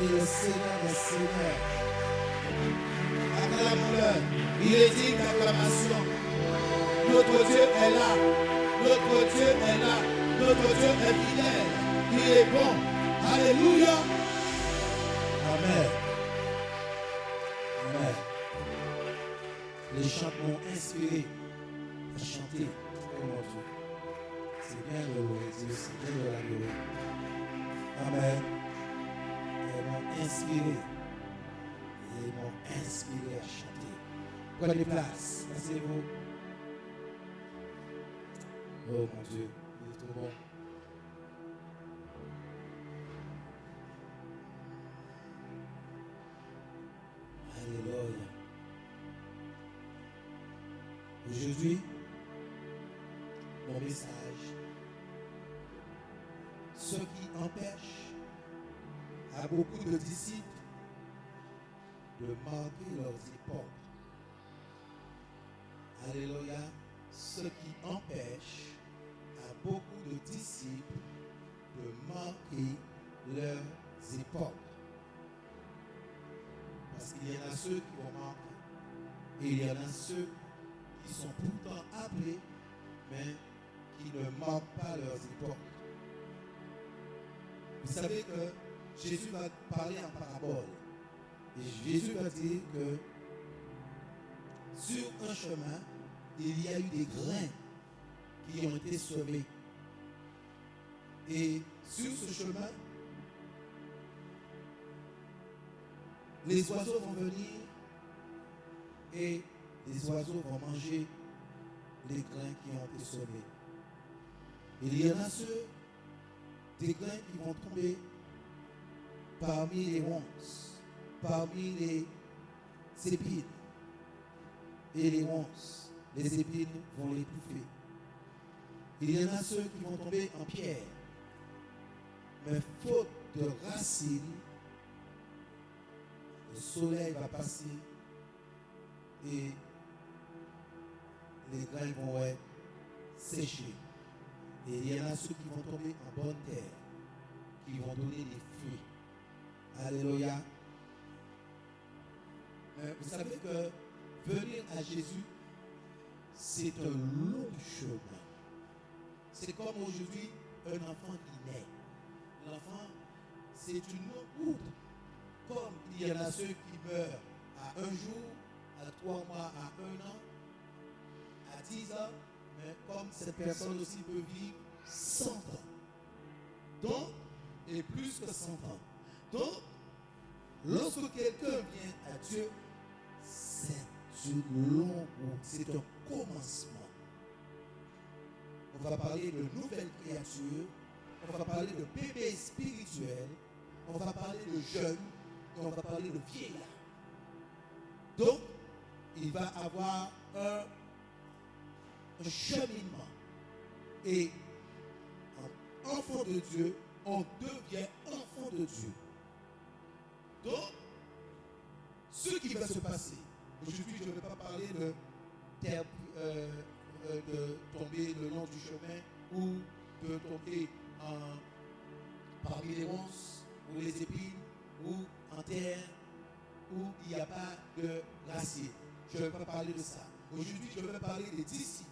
est le Seigneur des Seigneurs. Acclame-le. Il est digne d'acclamation. Notre Dieu est là. Notre Dieu est là. Notre Dieu est fidèle. Il est bon. Alléluia. Amen. Amen. Les chants m'ont inspiré à chanter. Oh mon Dieu. C'est bien de louer Dieu. C'est bien de l'adorer. Amen. Ils m'ont inspiré. Ils m'ont inspiré à chanter. Prenez place. Asseyez-vous. Oh mon Dieu, il est trop bon. Alléluia. Aujourd'hui, mon message, ce qui empêche à beaucoup de disciples de marquer leurs épaules. Alléluia. Ce qui empêche à beaucoup de disciples de marquer leurs épaules. Parce qu'il y en a ceux qui vont marquer. Et il y en a ceux qui sont pourtant appelés, mais qui ne marquent pas leurs épaules. Vous savez que Jésus va parler en parabole. Et Jésus va dire que sur un chemin, il y a eu des grains qui ont été semés. Et sur ce chemin, les oiseaux vont venir et les oiseaux vont manger les grains qui ont été semés. Il y en a des grains qui vont tomber parmi les ronces, parmi les épines. Et les ronces, les épines vont l'étouffer. Il y en a ceux qui vont tomber en pierre. Mais faute de racines, le soleil va passer et les grains vont être séchés. Et il y en a ceux qui vont tomber en bonne terre, qui vont donner des fruits. Alléluia. Vous savez que venir à Jésus, c'est un long chemin. C'est comme aujourd'hui un enfant qui naît. L'enfant, c'est une longue route. Comme il y en a ceux qui meurent à 1 jour, à 3 mois, à 1 an, à 10 ans, mais comme cette personne aussi peut vivre 100 ans. Donc, et plus que 100 ans. Donc, lorsque quelqu'un vient à Dieu, c'est une longue route, c'est un commencement. On va parler de nouvelles créatures, on va parler de bébés spirituels, on va parler de jeunes, et on va parler de vieillards. Donc, il va avoir un cheminement. Et en enfant de Dieu, on devient enfant de Dieu. Donc, ce qui va se passer, aujourd'hui je ne vais pas parler de tomber le long du chemin ou de tomber parmi les ronces ou les épines ou en terre où il n'y a pas de racines. Je ne vais pas parler de ça. Aujourd'hui, je vais parler des disciples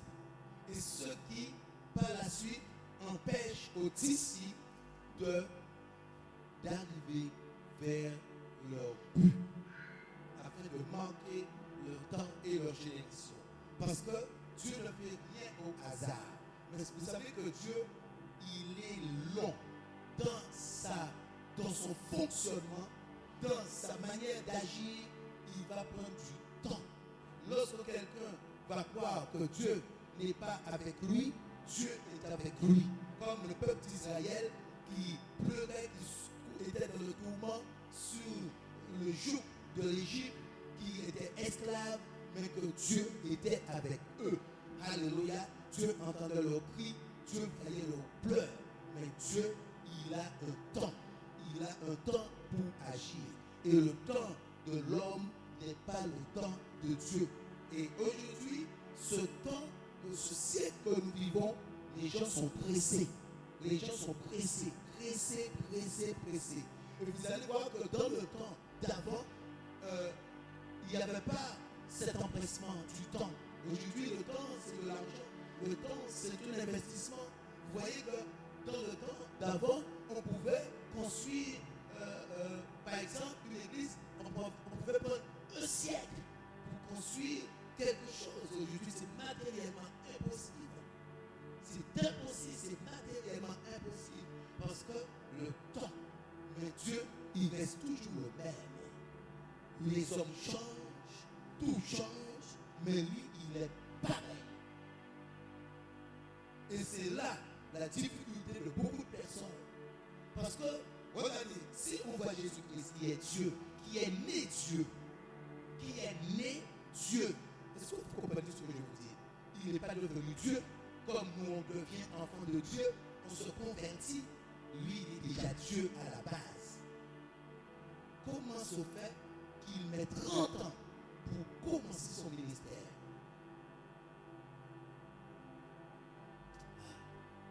et ce qui, par la suite, empêche aux disciples d'arriver vers leur but afin de marquer leur temps et leur génération. Parce que Dieu ne fait rien au hasard. Mais vous savez que Dieu, il est long dans son fonctionnement, dans sa manière d'agir, il va prendre du temps. Lorsque quelqu'un va croire que Dieu n'est pas avec lui, Dieu est avec lui. Comme le peuple d'Israël qui pleurait, qui était dans le tourment sur le joug de l'Égypte, qui était esclave, mais que Dieu était avec eux. Alléluia. Dieu entendait leurs cris, Dieu voyait leurs pleurs. Mais Dieu, il a un temps. Il a un temps pour agir. Et le temps de l'homme n'est pas le temps de Dieu. Et aujourd'hui, ce temps, ce siècle que nous vivons, les gens sont pressés. Les gens sont pressés. Et vous allez voir que dans le temps d'avant, il n'y avait pas cet empressement du temps. Aujourd'hui, le temps, c'est de l'argent. Le temps, c'est un investissement. Vous voyez que dans le temps d'avant, on pouvait construire, par exemple, une église. On pouvait prendre un siècle pour construire quelque chose. Aujourd'hui, c'est matériellement impossible. C'est impossible, c'est matériellement impossible. Parce que le temps, mais Dieu, il reste toujours le même. Les hommes changent, tout change, mais lui, il est pareil. Et c'est là la difficulté de beaucoup de personnes. Parce que, regardez, si on voit Jésus-Christ qui est Dieu, qui est né Dieu, est-ce que vous comprenez ce que je vous dis? Il n'est pas devenu Dieu, comme nous on devient enfant de Dieu, on se convertit, lui il est déjà Dieu à la base. Comment se fait qu'il met 30 ans pour commencer son ministère?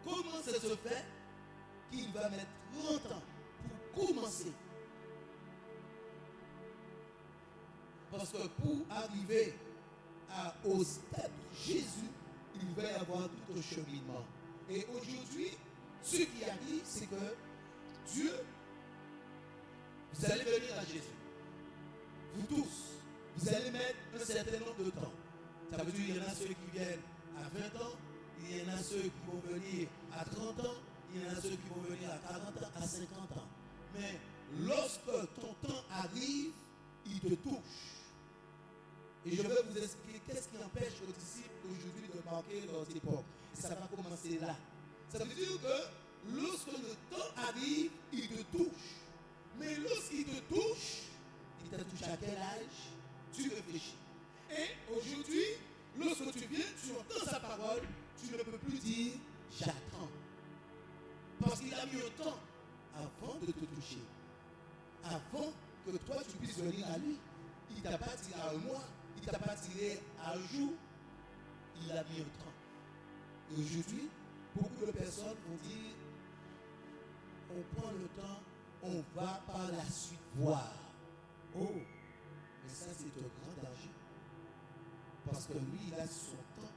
Comment ça se fait qu'il va mettre 30 ans pour commencer? Parce que pour arriver au stade de Jésus, il va y avoir tout un cheminement. Et aujourd'hui, ce qui arrive, c'est que Dieu, vous allez venir à Jésus. Vous tous, vous allez mettre un certain nombre de temps. Ça veut dire qu'il y en a ceux qui viennent à 20 ans, il y en a ceux qui vont venir à 30 ans, il y en a ceux qui vont venir à 40 ans, à 50 ans. Mais lorsque ton temps arrive, il te touche. Et je vais vous expliquer qu'est-ce qui empêche aux disciples aujourd'hui de marquer leurs époques. Et ça va commencer là. Ça veut dire que lorsque le temps arrive, il te touche. Mais lorsqu'il te touche, il te touche à quel âge? Tu réfléchis. Et aujourd'hui, lorsque tu viens, tu entends sa parole, tu ne peux plus dire j'attends. Parce qu'il a mis un temps avant de te toucher. Avant que toi tu puisses venir à lui. Il ne t'a pas tiré à un mois, il ne t'a pas tiré à un jour. Il a mis un temps. Et aujourd'hui, beaucoup de personnes vont dire on prend le temps, on va par la suite voir. Oh, mais ça c'est un grand danger. Parce que lui, il a son temps.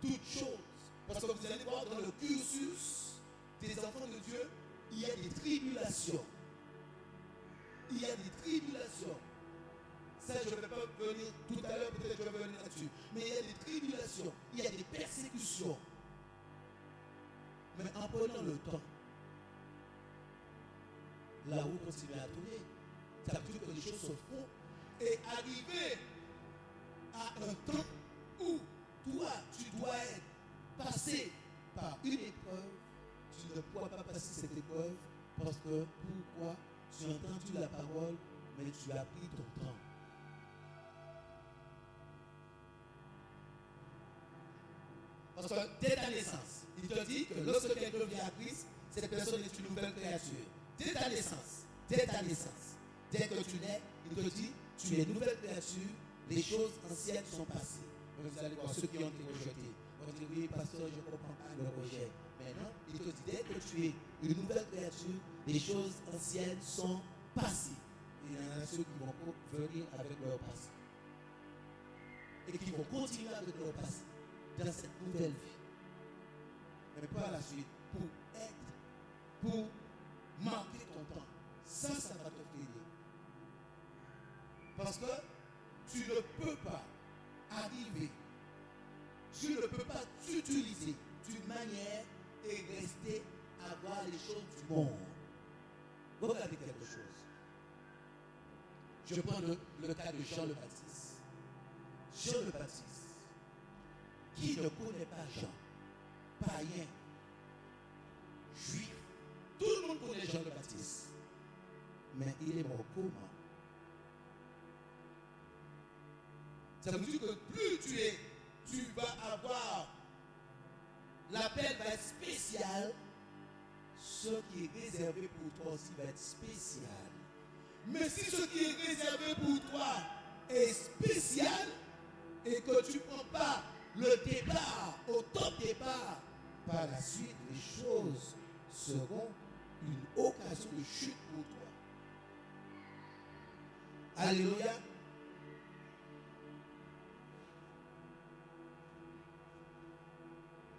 Toutes choses. Parce que vous allez voir dans le cursus des enfants de Dieu, il y a des tribulations. Il y a des tribulations. Ça, je ne vais pas venir tout à l'heure, peut-être que je vais venir là-dessus. Mais il y a des tribulations, il y a des persécutions. Mais en prenant le temps, la roue continue à tourner. Ça veut dire que les choses se font. Et arriver à un temps où toi, tu dois être passé par une épreuve, tu ne pourras pas passer cette épreuve parce que pourquoi? Tu as entendu la parole, mais tu as pris ton temps. Parce que dès ta naissance, il te dit que lorsque quelqu'un vient à Christ, cette personne est une nouvelle créature. Dès ta naissance, dès que tu nais, il te dit, tu es une nouvelle créature, les choses anciennes sont passées. Vous allez voir ceux qui ont été rejetés. On dit, oui, pasteur, je ne comprends pas le rejet. Mais non, il te dit, dès que tu es une nouvelle créature, les choses anciennes sont passées. Et il y en a ceux qui vont venir avec leur passé. Et qui vont continuer avec leur passé dans cette nouvelle vie. Mais par la suite, pour marquer ton temps, ça va te freiner. Parce que tu ne peux pas arriver, tu ne peux pas t'utiliser d'une manière et rester à voir les choses du monde. Regardez quelque chose. Je prends le cas de Jean le Baptiste. Jean le Baptiste, qui ne connaît pas Jean, païen, juif, tout le monde connaît Jean le Baptiste. Mais il est mort comment? Ça veut dire que plus tu vas avoir, l'appel va être spécial, ce qui est réservé pour toi aussi va être spécial. Mais si ce qui est réservé pour toi est spécial et que tu ne prends pas le départ, au top départ, par la suite, les choses seront une occasion de chute pour toi. Alléluia.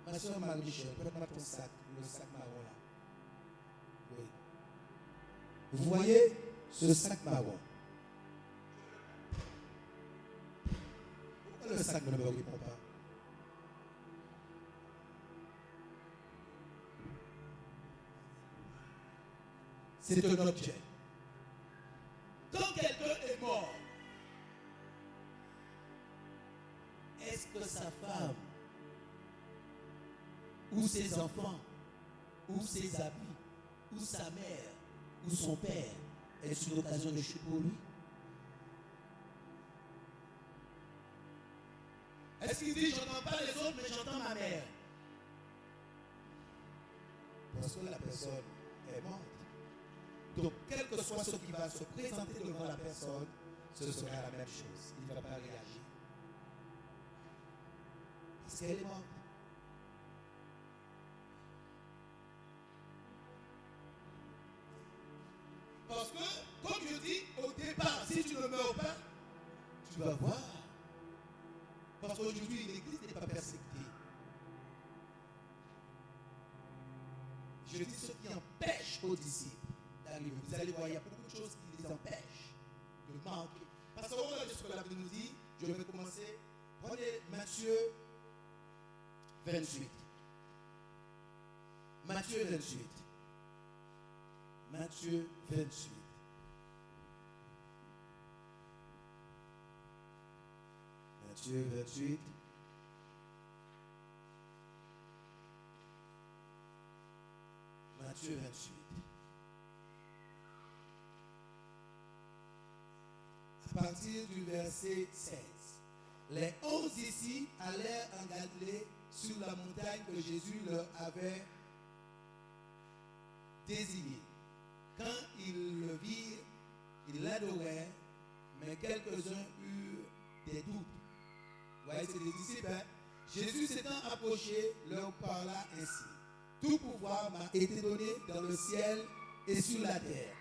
Ma soeur Marie-Michel, prête-moi ton sac, le sac marron là. Oui. Vous voyez ce sac marron? Pourquoi le sac ne me répond pas? C'est un objet. Quand quelqu'un est mort, est-ce que sa femme, ou ses enfants, ou ses amis, ou sa mère, ou son père, est une occasion de chute pour lui? Est-ce qu'il dit, j'entends pas les autres, mais j'entends ma mère? Parce que la personne est morte. Donc, quel que soit ce qui va se présenter devant la personne, ce sera la même chose. Il ne va pas réagir. Parce qu'elle est morte. Parce que, comme je dis au départ, si tu ne meurs pas, tu vas voir. Parce qu'aujourd'hui, l'Église n'est pas persécutée. Je dis ce qui empêche aux disciples d'arriver. Vous allez voir, il y a beaucoup de choses qui les empêchent de manquer. Parce qu'on a ce que la Bible nous dit. Je vais commencer. Prenez Matthieu 28. Matthieu 28. Matthieu 28. Matthieu 28. Matthieu 28. À partir du verset 16. Les 11 disciples allèrent en Galilée sur la montagne que Jésus leur avait désignée. Quand ils le virent, ils l'adorèrent, mais quelques-uns eurent des doutes. Vous voyez, c'est des disciples. Hein? Jésus s'étant approché, leur parla ainsi. Tout pouvoir m'a été donné dans le ciel et sur la terre.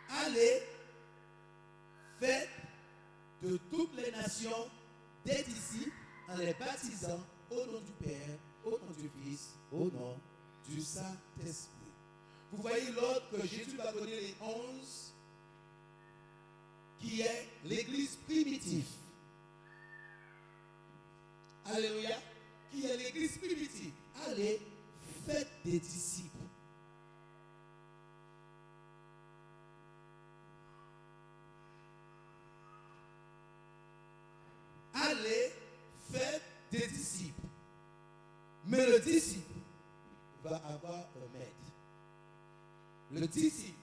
Allez, faites de toutes les nations des disciples en les baptisant au nom du Père, au nom du Fils, au nom du Saint-Esprit. Vous voyez l'ordre que Jésus va donner les 11, qui est l'église primitive. Alléluia. Qui est l'église primitive. Allez, faites des disciples. Allez, faites des disciples. Mais le disciple va avoir un maître. Le disciple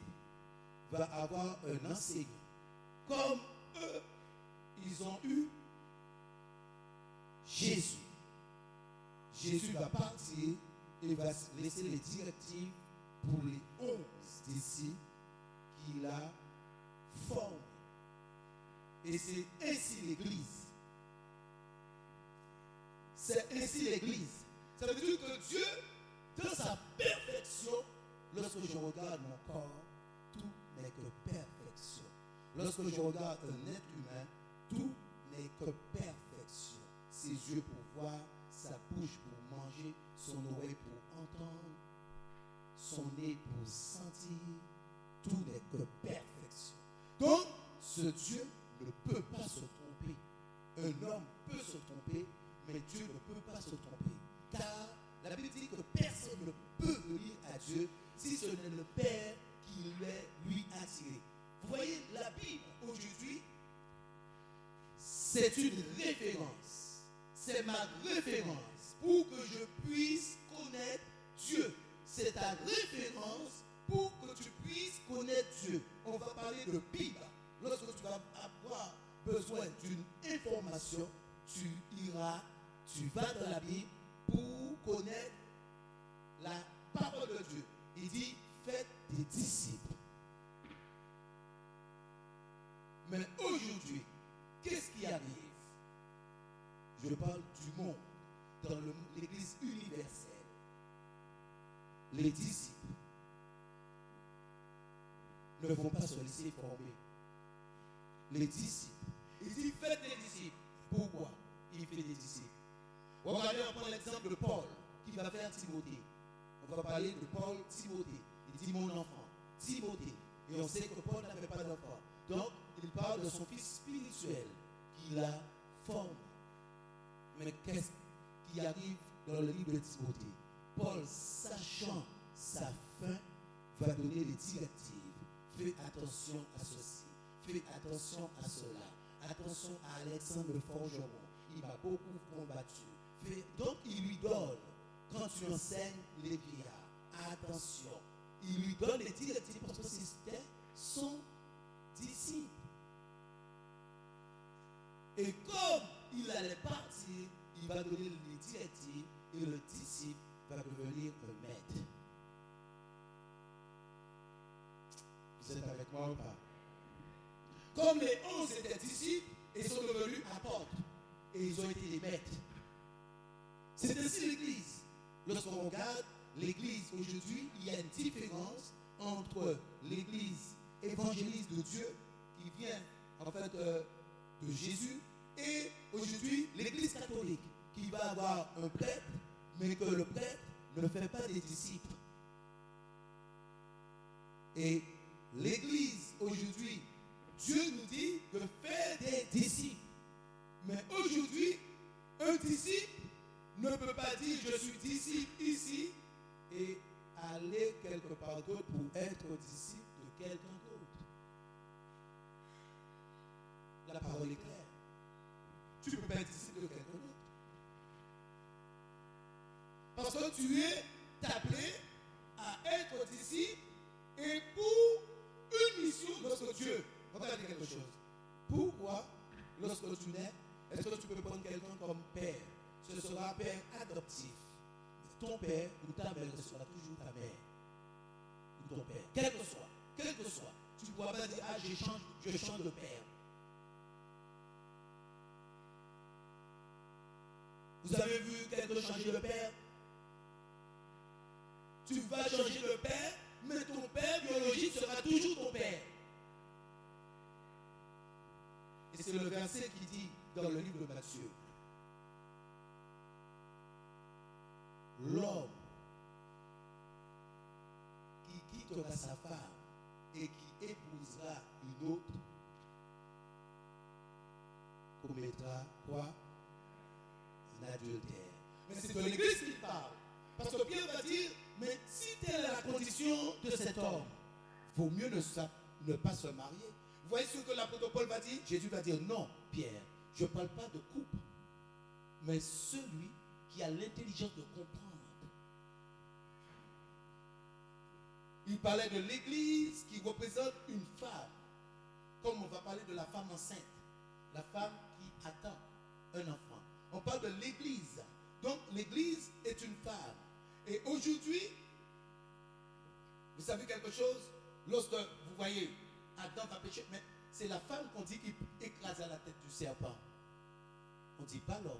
va avoir un enseignant. Comme eux, ils ont eu Jésus. Jésus va partir et va laisser les directives pour les 11 disciples qu'il a formés. Et c'est ainsi l'Église. C'est ainsi l'Église. Ça veut dire que Dieu, dans sa perfection, lorsque je regarde mon corps, tout n'est que perfection. Lorsque je regarde un être humain, tout n'est que perfection. Ses yeux pour voir, sa bouche pour manger, son oreille pour entendre, son nez pour sentir, tout n'est que perfection. Donc, ce Dieu ne peut pas se tromper. Un homme peut se tromper, mais Dieu ne peut pas se tromper. Car la Bible dit que personne ne peut venir à Dieu si ce n'est le Père qui lui attiré. Vous voyez, la Bible aujourd'hui, c'est une référence. C'est ma référence pour que je puisse connaître Dieu. C'est ta référence pour que tu puisses connaître Dieu. On va parler de Bible. Lorsque tu vas avoir besoin d'une information, tu iras, tu vas dans la Bible pour connaître la parole de Dieu. Il dit, faites des disciples. Mais aujourd'hui, qu'est-ce qui arrive? Je parle du monde, dans l'Église universelle. Les disciples ne vont pas se laisser former. Les disciples. Il dit faites des disciples. Pourquoi il fait des disciples? Regardez, on prend l'exemple de Paul qui va faire Timothée. On va parler de Paul, Timothée. Il dit mon enfant, Timothée. Et on sait que Paul n'avait pas d'enfant. Donc, il parle de son fils spirituel qu'il a formé. Mais qu'est-ce qui arrive dans le livre de Timothée? Paul, sachant sa fin, va donner des directives. Fais attention à ceci. Fais attention à cela. Attention à Alexandre le forgeron. Il m'a beaucoup combattu. Donc, il lui donne, quand tu enseignes les vieillards, attention. Il lui donne les directives parce que c'était son disciple. Et comme il allait partir, il va donner les directives et le disciple va devenir un maître. Vous êtes avec moi ou pas? Comme les 11 étaient disciples, ils sont devenus apôtres. Et ils ont été des maîtres. C'est ainsi l'Église. Lorsqu'on regarde l'Église aujourd'hui, il y a une différence entre l'Église évangéliste de Dieu, qui vient en fait de Jésus, et aujourd'hui l'Église catholique, qui va avoir un prêtre, mais que le prêtre ne fait pas des disciples. Et l'Église aujourd'hui, Dieu nous dit de faire des disciples. Mais aujourd'hui, un disciple ne peut pas dire je suis disciple ici et aller quelque part d'autre pour être disciple de quelqu'un d'autre. La parole est claire. Tu ne peux pas être disciple de quelqu'un d'autre. Parce que tu es appelé à être disciple et pour une mission lorsque Dieu. Regardez quelque chose. Pourquoi, lorsque tu nais, est-ce que tu peux prendre quelqu'un comme père? Ce sera père adoptif. Ton père ou ta mère sera toujours ta mère. Ou ton père. Quel que soit. Tu ne pourras pas dire, ah, je change de père. Vous avez vu quelqu'un changer de père? Tu vas changer de père, mais ton père biologique sera toujours ton père. Et c'est le verset qui dit dans le livre de Matthieu, l'homme qui quittera sa femme et qui épousera une autre commettra quoi? Un adultère. Mais c'est de l'Église qui parle. Parce que Pierre va dire, mais si telle est la condition de cet homme, vaut mieux ne pas se marier. Vous voyez ce que l'apôtre Paul va dire? Jésus va dire, non, Pierre, je ne parle pas de couple, mais celui qui a l'intelligence de comprendre. Il parlait de l'Église qui représente une femme, comme on va parler de la femme enceinte, la femme qui attend un enfant. On parle de l'Église. Donc l'Église est une femme. Et aujourd'hui, vous savez quelque chose? Lorsque vous voyez Adam va pécher, mais c'est la femme qu'on dit qui écrase à la tête du serpent. On ne dit pas l'homme.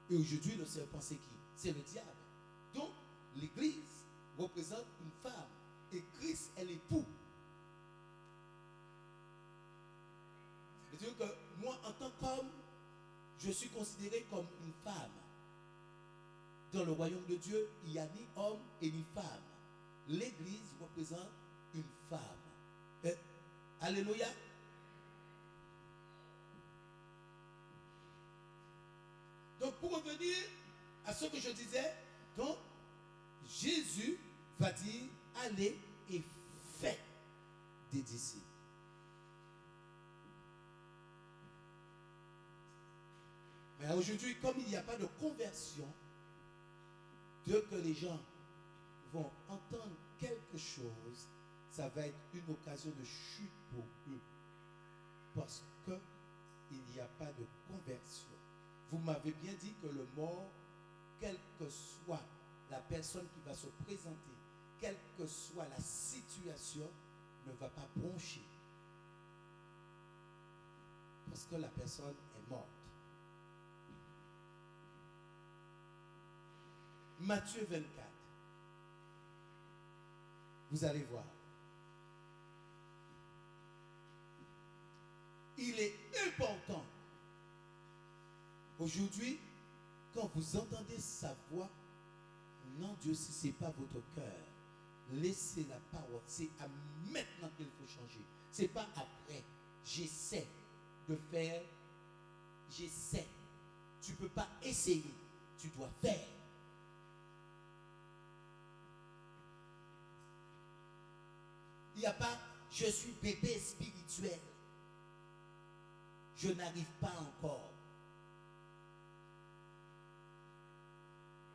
Et aujourd'hui, le serpent, c'est qui? C'est le diable. Donc, l'Église représente une femme. Et Christ est l'époux. C'est-à-dire que moi, en tant qu'homme, je suis considéré comme une femme. Dans le royaume de Dieu, il n'y a ni homme et ni femme. L'Église représente une femme. Alléluia. Donc, pour revenir à ce que je disais, donc, Jésus va dire, allez et faites des disciples. Mais aujourd'hui, comme il n'y a pas de conversion, dès que les gens vont entendre quelque chose, ça va être une occasion de chute pour eux. Parce qu'il n'y a pas de conversion. Vous m'avez bien dit que le mort, quelle que soit la personne qui va se présenter, quelle que soit la situation, ne va pas broncher. Parce que la personne est morte. Matthieu 24. Vous allez voir. il est important. Aujourd'hui, quand vous entendez sa voix, non Dieu, si ce n'est pas votre cœur, laissez la parole. C'est à maintenant qu'il faut changer. Ce n'est pas après. J'essaie de faire. J'essaie. Tu ne peux pas essayer. Tu dois faire. Il n'y a pas, je suis bébé spirituel. Je n'arrive pas encore.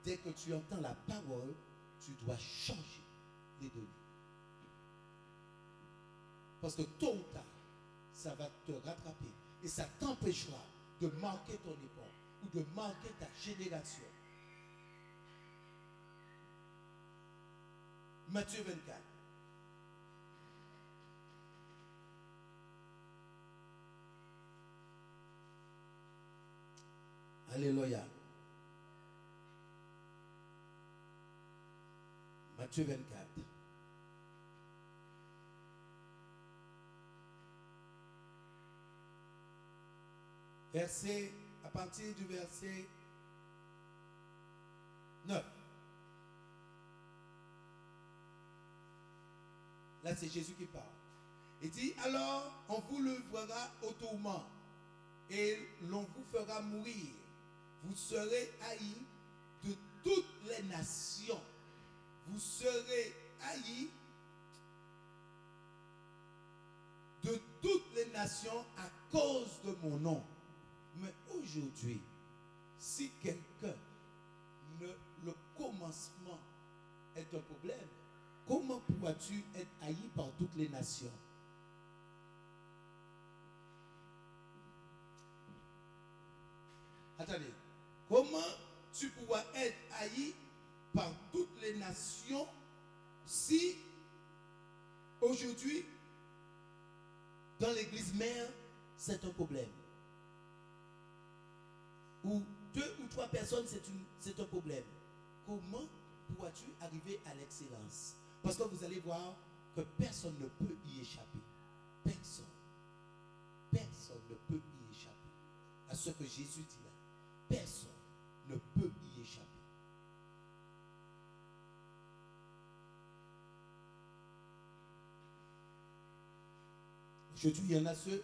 Dès que tu entends la parole, tu dois changer les données. Parce que tôt ou tard, ça va te rattraper. Et ça t'empêchera de marquer ton époque ou de marquer ta génération. Matthieu 24. Alléluia. Matthieu 24. Verset, à partir du verset 9. Là, c'est Jésus qui parle. Il dit, alors on vous livrera au tourment et l'on vous fera mourir. Vous serez haïs de toutes les nations. Vous serez haïs de toutes les nations à cause de mon nom. Mais aujourd'hui, si quelqu'un, le commencement est un problème, comment pourras-tu être haï par toutes les nations? Attendez, comment tu pourras être haï par toutes les nations si aujourd'hui, dans l'église mère, c'est un problème? Ou 2 ou 3 personnes, c'est un problème. Comment pourras-tu arriver à l'excellence? Parce que vous allez voir que personne ne peut y échapper. Personne. Personne ne peut y échapper. À ce que Jésus dit là. Personne ne peut y échapper. Aujourd'hui, il y en a ceux.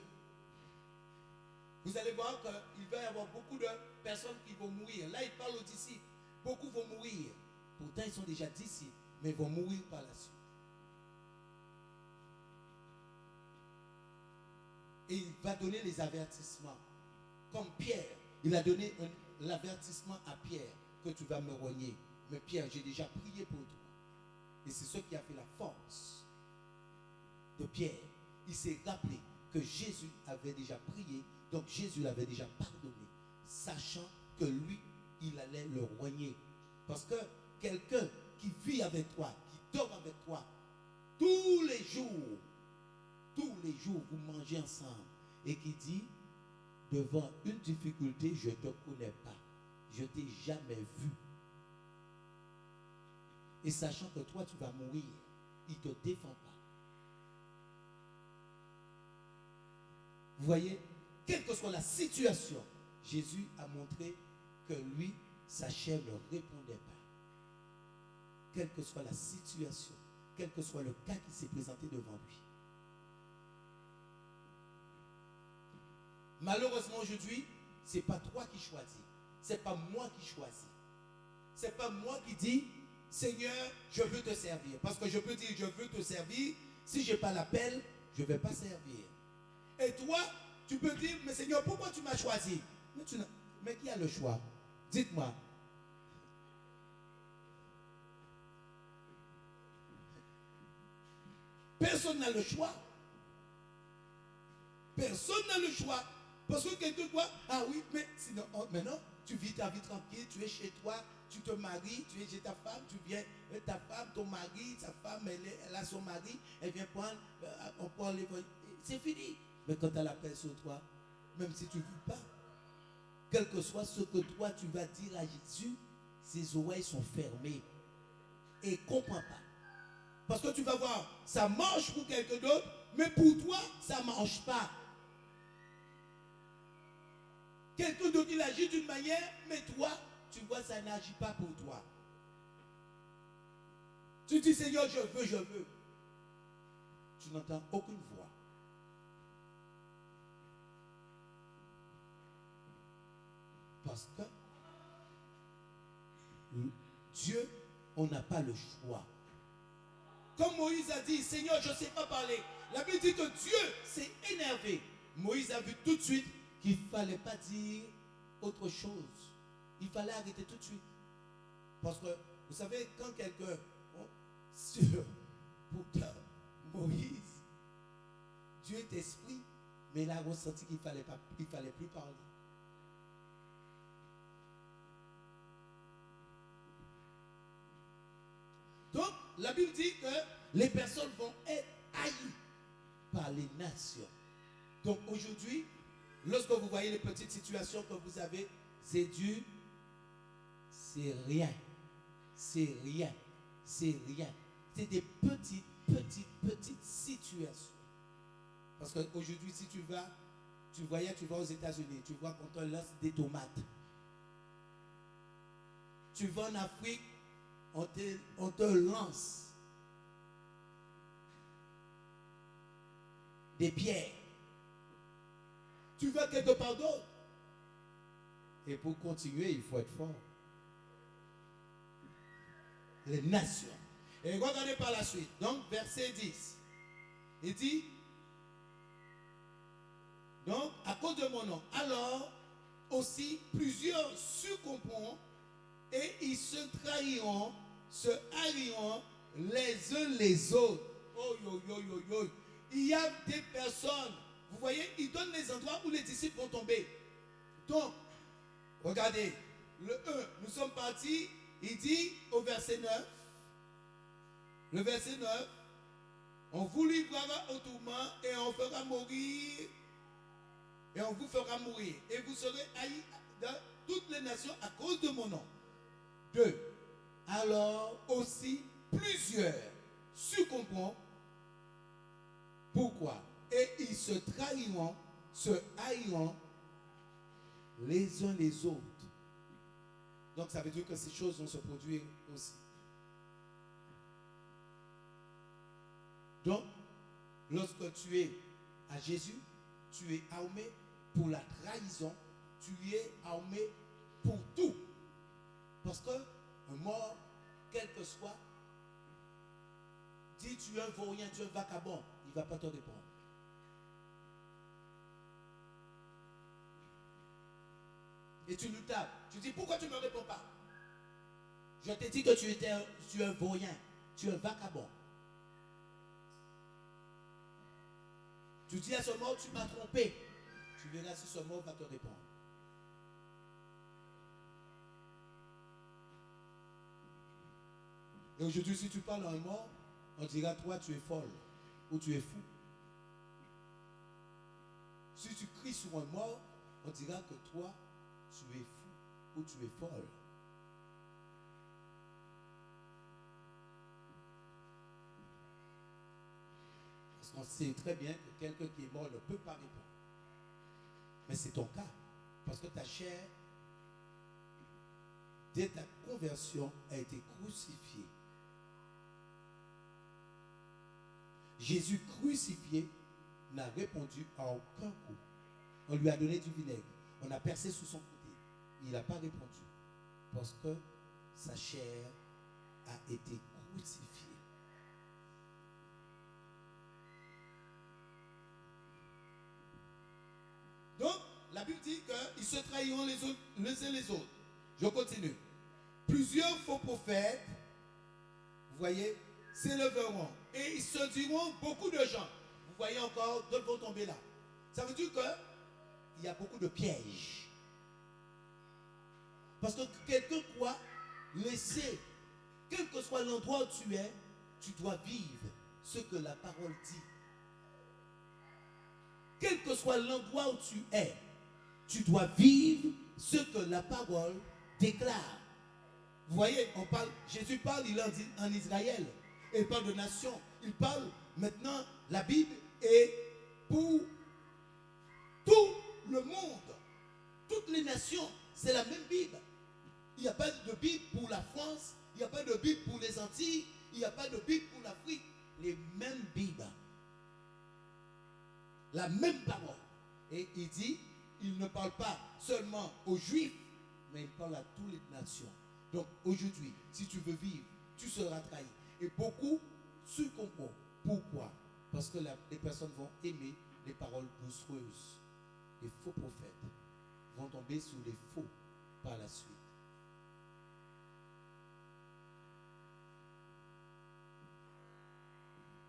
Vous allez voir qu'il va y avoir beaucoup de personnes qui vont mourir. Là, il parle aux disciples. Beaucoup vont mourir. Pourtant, ils sont déjà disciples, mais ils vont mourir par la suite. Et il va donner les avertissements. Comme Pierre, il a donné l'avertissement à Pierre que tu vas me rogner. Mais Pierre, j'ai déjà prié pour toi. Et c'est ce qui a fait la force de Pierre. Il s'est rappelé que Jésus avait déjà prié, donc Jésus l'avait déjà pardonné, sachant que lui, il allait le rogner. Parce que quelqu'un qui vit avec toi, qui dort avec toi, tous les jours, vous mangez ensemble, et qui dit, devant une difficulté, je ne te connais pas, je ne t'ai jamais vu. Et sachant que toi, tu vas mourir, il ne te défend pas. Vous voyez, quelle que soit la situation, Jésus a montré que lui, sa chair ne répondait pas. Quelle que soit la situation, quel que soit le cas qui s'est présenté devant lui. Malheureusement aujourd'hui, ce n'est pas toi qui choisis. Ce n'est pas moi qui choisis. Ce n'est pas moi qui dis, Seigneur, je veux te servir. Parce que je peux dire, je veux te servir. Si je n'ai pas l'appel, je ne vais pas servir. Et toi, tu peux dire, mais Seigneur, pourquoi tu m'as choisi? Mais qui a le choix? Dites-moi. Personne n'a le choix. Personne n'a le choix. Parce que quelqu'un doit, ah oui, mais sinon, maintenant, tu vis ta vie tranquille, tu es chez toi, tu te maries, tu es chez ta femme, tu viens, ta femme, ton mari, sa femme, elle a son mari, elle vient prendre, on prend les... C'est fini. Mais quand tu as la paix sur toi, même si tu ne vis pas, quel que soit ce que toi tu vas dire à Jésus, ses oreilles sont fermées. Et il ne comprend pas. Parce que tu vas voir, ça marche pour quelqu'un d'autre, mais pour toi, ça ne marche pas. Quelqu'un d'autre, il agit d'une manière, mais toi, tu vois, ça n'agit pas pour toi. Tu dis, Seigneur, je veux, je veux. Tu n'entends aucune voix. Parce que Dieu, on n'a pas le choix. Comme Moïse a dit, Seigneur, je ne sais pas parler. La Bible dit que Dieu s'est énervé. Moïse a vu tout de suite qu'il ne fallait pas dire autre chose. Il fallait arrêter tout de suite. Parce que, vous savez, quand quelqu'un, pourtant, Moïse, Dieu est esprit, mais il a ressenti qu'il ne fallait plus parler. Donc, la Bible dit que les personnes vont être haïes par les nations. Donc, aujourd'hui, lorsque vous voyez les petites situations que vous avez, c'est rien. C'est rien. C'est rien. C'est des petites situations. Parce qu'aujourd'hui, si tu vas aux États-Unis, tu vois qu'on te lance des tomates. Tu vas en Afrique, on te lance des pierres. Tu vas quelque part d'autre. Et pour continuer, il faut être fort. Les nations. Et regardez par la suite. Donc, verset 10. Il dit, donc, à cause de mon nom, alors aussi plusieurs succomberont et ils se trahiront, se haïront les uns les autres. Oh, yo, yo, yo, yo. Il y a des personnes, vous voyez, ils donnent les endroits où les disciples vont tomber. Donc, regardez, le 1, nous sommes partis, il dit au verset 9, le verset 9, on vous livrera au tourment et on fera mourir, et on vous fera mourir, et vous serez haïs dans toutes les nations à cause de mon nom. 2. Alors aussi plusieurs succomberont. Pourquoi? Et ils se trahiront, se haïront les uns les autres. Donc ça veut dire que ces choses vont se produire aussi. Donc, lorsque tu es à Jésus, tu es armé pour la trahison, tu es armé pour tout. Parce que un mort, quel que soit, dis tu es un vaurien, tu es un vagabond, il ne va pas te répondre. Et tu lui tapes. Tu dis pourquoi tu ne me réponds pas? Je t'ai dit que tu es un vaurien, tu es un vagabond. Tu dis à ce mort, tu m'as trompé. Tu verras si ce mort va te répondre. Et aujourd'hui, si tu parles à un mort, on dira toi tu es folle ou tu es fou. Si tu cries sur un mort, on dira que toi tu es fou ou tu es folle. Parce qu'on sait très bien que quelqu'un qui est mort ne peut pas répondre. Mais c'est ton cas. Parce que ta chair, dès ta conversion, a été crucifiée. Jésus crucifié n'a répondu à aucun coup. On lui a donné du vinaigre. On a percé sous son côté. Il n'a pas répondu. Parce que sa chair a été crucifiée. Donc, la Bible dit qu'ils se trahiront les uns les autres. Je continue. Plusieurs faux prophètes, vous voyez, s'élèveront et ils se diront beaucoup de gens. Vous voyez encore, d'autres vont tomber là. Ça veut dire qu'il y a beaucoup de pièges. Parce que quelqu'un croit laisser, quel que soit l'endroit où tu es, tu dois vivre ce que la parole dit. Quel que soit l'endroit où tu es, tu dois vivre ce que la parole déclare. Vous voyez, Jésus parle, il dit en Israël. Et il parle de nation. Il parle maintenant, la Bible est pour tout le monde. Toutes sortir. Il n'y a pas de Bible pour l'Afrique. Les mêmes Bibles. La même parole. Et il dit, il ne parle pas seulement aux Juifs, mais il parle à toutes les nations. Donc aujourd'hui, si tu veux vivre, tu seras trahi. Et beaucoup succomberont. Pourquoi? Parce que les personnes vont aimer les paroles doucereuses. Les faux prophètes vont tomber sur les faux par la suite.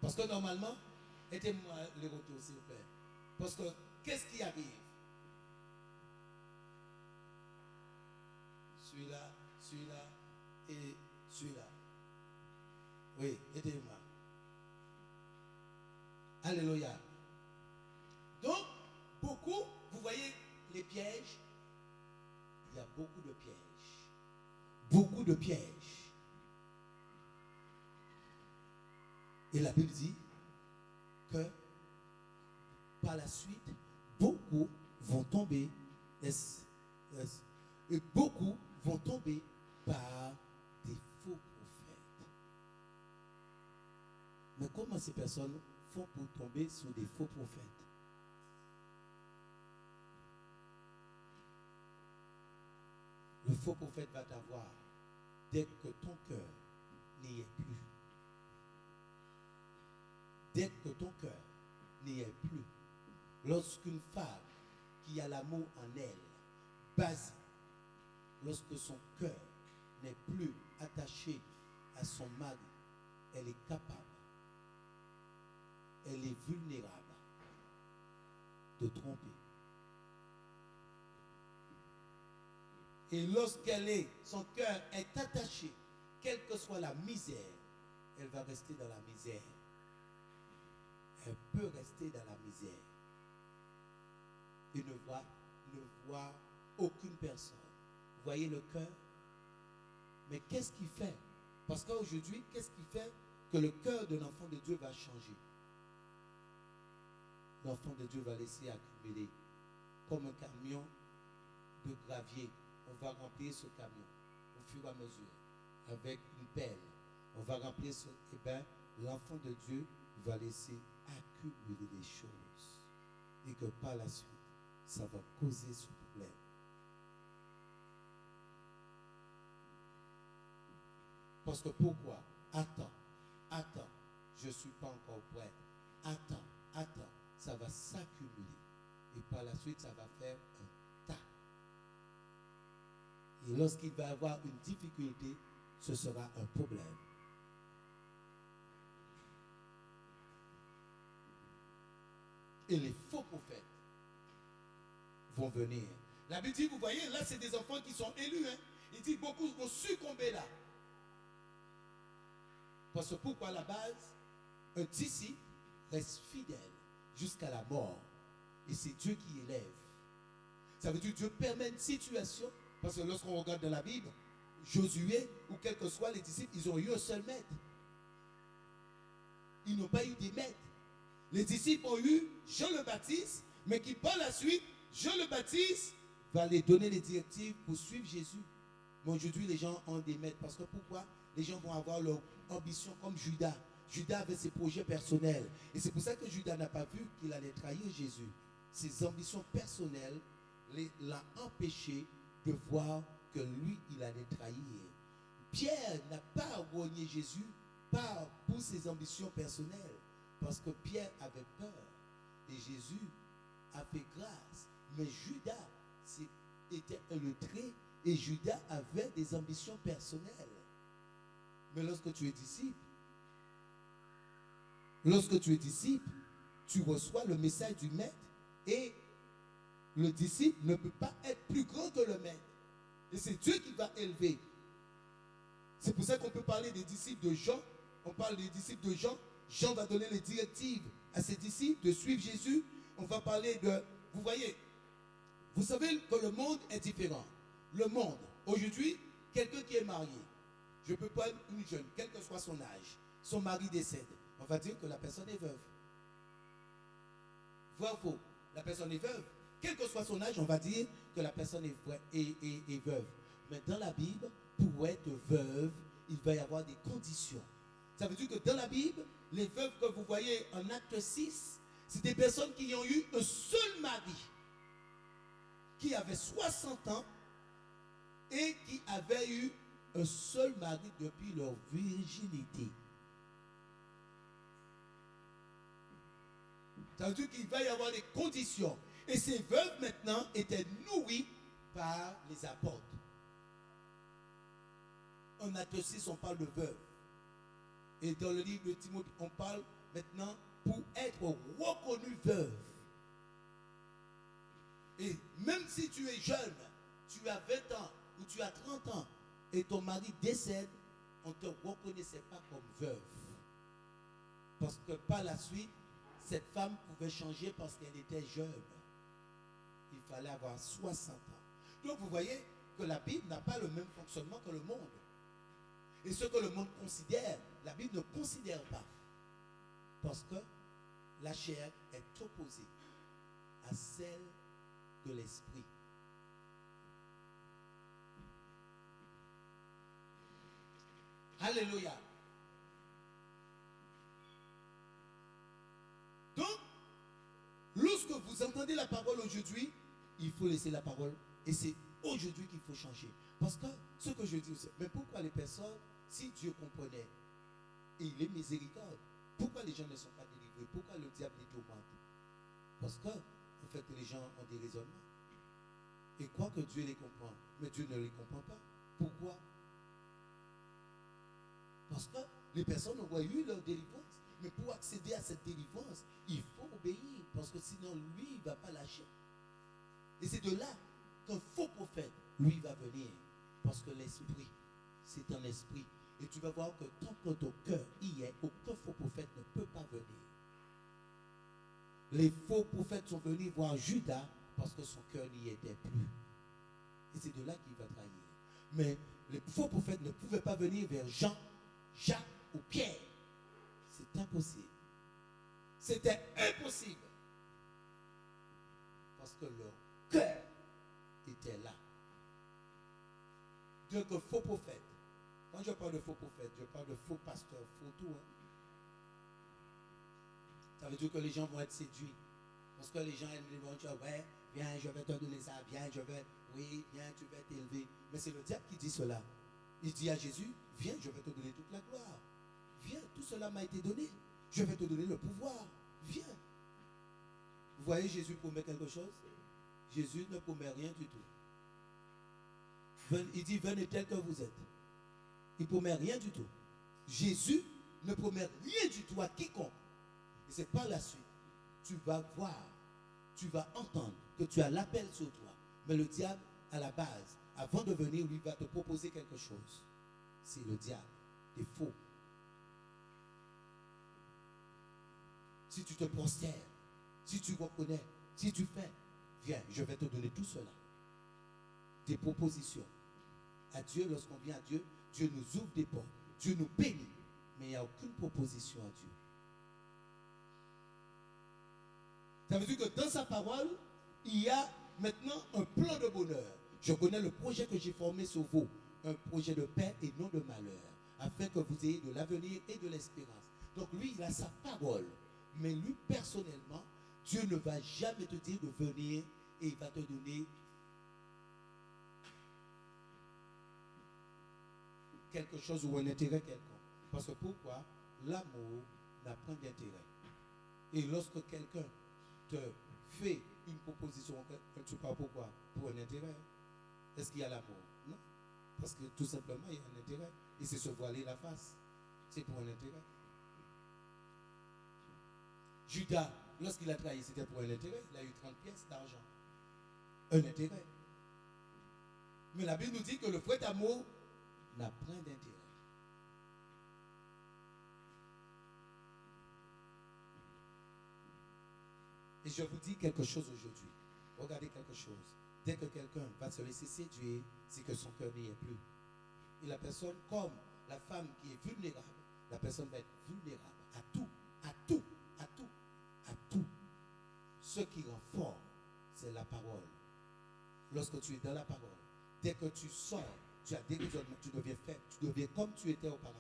Parce que normalement, aidez-moi les retours s'il vous plaît. Parce que qu'est-ce qui arrive? Celui-là, celui-là et celui-là. Oui, aidez-moi. Alléluia. Donc, beaucoup, vous voyez les pièges. Il y a beaucoup de pièges. Beaucoup de pièges. Et la Bible dit que par la suite, beaucoup vont tomber et beaucoup vont tomber par des faux prophètes. Mais comment ces personnes font pour tomber sur des faux prophètes? Le faux prophète va t'avoir dès que ton cœur n'y est plus. Dès que ton cœur n'y est plus. Lorsqu'une femme qui a l'amour en elle, basée, lorsque son cœur n'est plus attaché à son mari, elle est capable, elle est vulnérable de tromper. Et son cœur est attaché, quelle que soit la misère, elle va rester dans la misère. Elle peut rester dans la misère. Et ne voit aucune personne. Vous voyez le cœur? Mais qu'est-ce qui fait? Parce qu'aujourd'hui, qu'est-ce qui fait que le cœur de l'enfant de Dieu va changer? L'enfant de Dieu va laisser accumuler comme un camion de gravier. On va remplir ce camion au fur et à mesure avec une pelle. On va remplir ce. Eh bien, l'enfant de Dieu va laisser accumuler des choses. Et que par la suite, ça va causer ce problème. Parce que pourquoi? Attends, je ne suis pas encore prêt. Attends, ça va s'accumuler. Et par la suite, ça va faire un tas. Et lorsqu'il va avoir une difficulté, ce sera un problème. Et les faux prophètes vont venir. La Bible dit, vous voyez, là c'est des enfants qui sont élus. Hein. Il dit, beaucoup vont succomber là. Parce que pourquoi à la base, un disciple reste fidèle jusqu'à la mort. Et c'est Dieu qui élève. Ça veut dire que Dieu permet une situation. Parce que lorsqu'on regarde dans la Bible, Josué, ou quels que soient les disciples, ils ont eu un seul maître. Ils n'ont pas eu des maîtres. Les disciples ont eu Jean le Baptiste, mais qui par la suite, Jean le Baptiste va les donner les directives pour suivre Jésus. Mais aujourd'hui, les gens ont des maîtres. Parce que pourquoi? Les gens vont avoir leur ambition comme Judas. Judas avait ses projets personnels. Et c'est pour ça que Judas n'a pas vu qu'il allait trahir Jésus. Ses ambitions personnelles l'ont empêché de voir que lui, il allait trahir. Pierre n'a pas renié Jésus pour ses ambitions personnelles. Parce que Pierre avait peur. Et Jésus a fait grâce. Mais Judas était le trait. Et Judas avait des ambitions personnelles. Mais lorsque tu es disciple, tu reçois le message du maître. Et le disciple ne peut pas être plus grand que le maître. Et c'est Dieu qui va élever. C'est pour ça qu'on peut parler des disciples de Jean. On parle des disciples de Jean. Jean va donner les directives à ses disciples de suivre Jésus. On va parler de... Vous voyez, vous savez que le monde est différent. Le monde, aujourd'hui, quelqu'un qui est marié, je peux prendre une jeune, quel que soit son âge, son mari décède. On va dire que la personne est veuve. Vrai ou faux? La personne est veuve. Quel que soit son âge, on va dire que la personne est veuve. Mais dans la Bible, pour être veuve, il va y avoir des conditions. Ça veut dire que dans la Bible, les veuves que vous voyez en acte 6, c'est des personnes qui ont eu un seul mari, qui avait 60 ans et qui avaient eu un seul mari depuis leur virginité. Ça veut dire qu'il va y avoir des conditions. Et ces veuves maintenant étaient nourries par les apôtres. En acte 6, on parle de veuves. Et dans le livre de Timothée, on parle maintenant pour être reconnue veuve. Et même si tu es jeune, tu as 20 ans ou tu as 30 ans et ton mari décède, on ne te reconnaissait pas comme veuve. Parce que par la suite, cette femme pouvait changer parce qu'elle était jeune. Il fallait avoir 60 ans. Donc vous voyez que la Bible n'a pas le même fonctionnement que le monde. Et ce que le monde considère, la Bible ne considère pas. Parce que la chair est opposée à celle de l'esprit. Alléluia. Donc, lorsque vous entendez la parole aujourd'hui, il faut laisser la parole. Et c'est aujourd'hui qu'il faut changer. Parce que ce que je dis aussi, mais pourquoi les personnes, si Dieu comprenait, et il est miséricorde, pourquoi les gens ne sont pas délivrés? Pourquoi le diable les tourmente? Parce que, en fait, les gens ont des raisonnements. Et croient que Dieu les comprend. Mais Dieu ne les comprend pas. Pourquoi? Parce que les personnes ont eu leur délivrance. Mais pour accéder à cette délivrance, il faut obéir. Parce que sinon, lui, il ne va pas lâcher. Et c'est de là qu'un faux prophète, lui, va venir. Parce que l'esprit, c'est un esprit. Et tu vas voir que tant que ton cœur y est, aucun faux prophète ne peut pas venir. Les faux prophètes sont venus voir Judas parce que son cœur n'y était plus. Et c'est de là qu'il va trahir. Mais les faux prophètes ne pouvaient pas venir vers Jean, Jacques ou Pierre. C'est impossible. C'était impossible. Parce que leur cœur était là. Donc, faux prophète. Quand je parle de faux prophète, je parle de faux pasteur, faux tout. Hein. Ça veut dire que les gens vont être séduits. Parce que les gens vont dire, ouais, viens, je vais te donner ça, viens, oui, viens, tu vas t'élever. Mais c'est le diable qui dit cela. Il dit à Jésus, viens, je vais te donner toute la gloire. Viens, tout cela m'a été donné. Je vais te donner le pouvoir. Viens. Vous voyez, Jésus promet quelque chose? Jésus ne promet rien du tout. Il dit, venez tel que vous êtes. Il ne promet rien du tout. Jésus ne promet rien du tout à quiconque. Et c'est par la suite, tu vas voir, tu vas entendre que tu as l'appel sur toi. Mais le diable, à la base, avant de venir, lui va te proposer quelque chose. C'est le diable. C'est faux. Si tu te prosternes, si tu reconnais, si tu fais, viens, je vais te donner tout cela. Des propositions. À Dieu, lorsqu'on vient à Dieu, Dieu nous ouvre des portes. Dieu nous bénit. Mais il n'y a aucune proposition à Dieu. Ça veut dire que dans sa parole, il y a maintenant un plan de bonheur. Je connais le projet que j'ai formé sur vous. Un projet de paix et non de malheur. Afin que vous ayez de l'avenir et de l'espérance. Donc lui, il a sa parole. Mais lui, personnellement, Dieu ne va jamais te dire de venir et il va te donner quelque chose ou un intérêt quelconque. Parce que pourquoi? L'amour n'a pas d'intérêt. Et lorsque quelqu'un te fait une proposition, tu parles pourquoi? Pour un intérêt. Est-ce qu'il y a l'amour? Non. Parce que tout simplement, il y a un intérêt. Et c'est se voiler la face. C'est pour un intérêt. Judas, lorsqu'il a trahi, c'était pour un intérêt. Il a eu 30 pièces d'argent. Un intérêt. Mais la Bible nous dit que le vrai amour n'a point d'intérêt. Et je vous dis quelque chose aujourd'hui. Regardez quelque chose. Dès que quelqu'un va se laisser séduire, c'est que son cœur n'y est plus. Et la personne, comme la femme qui est vulnérable, la personne va être vulnérable à tout, à tout, à tout, à tout. Ce qui rend fort, c'est la parole. Lorsque tu es dans la parole, dès que tu sors tu as des raisonnements, tu deviens faible, tu deviens comme tu étais auparavant.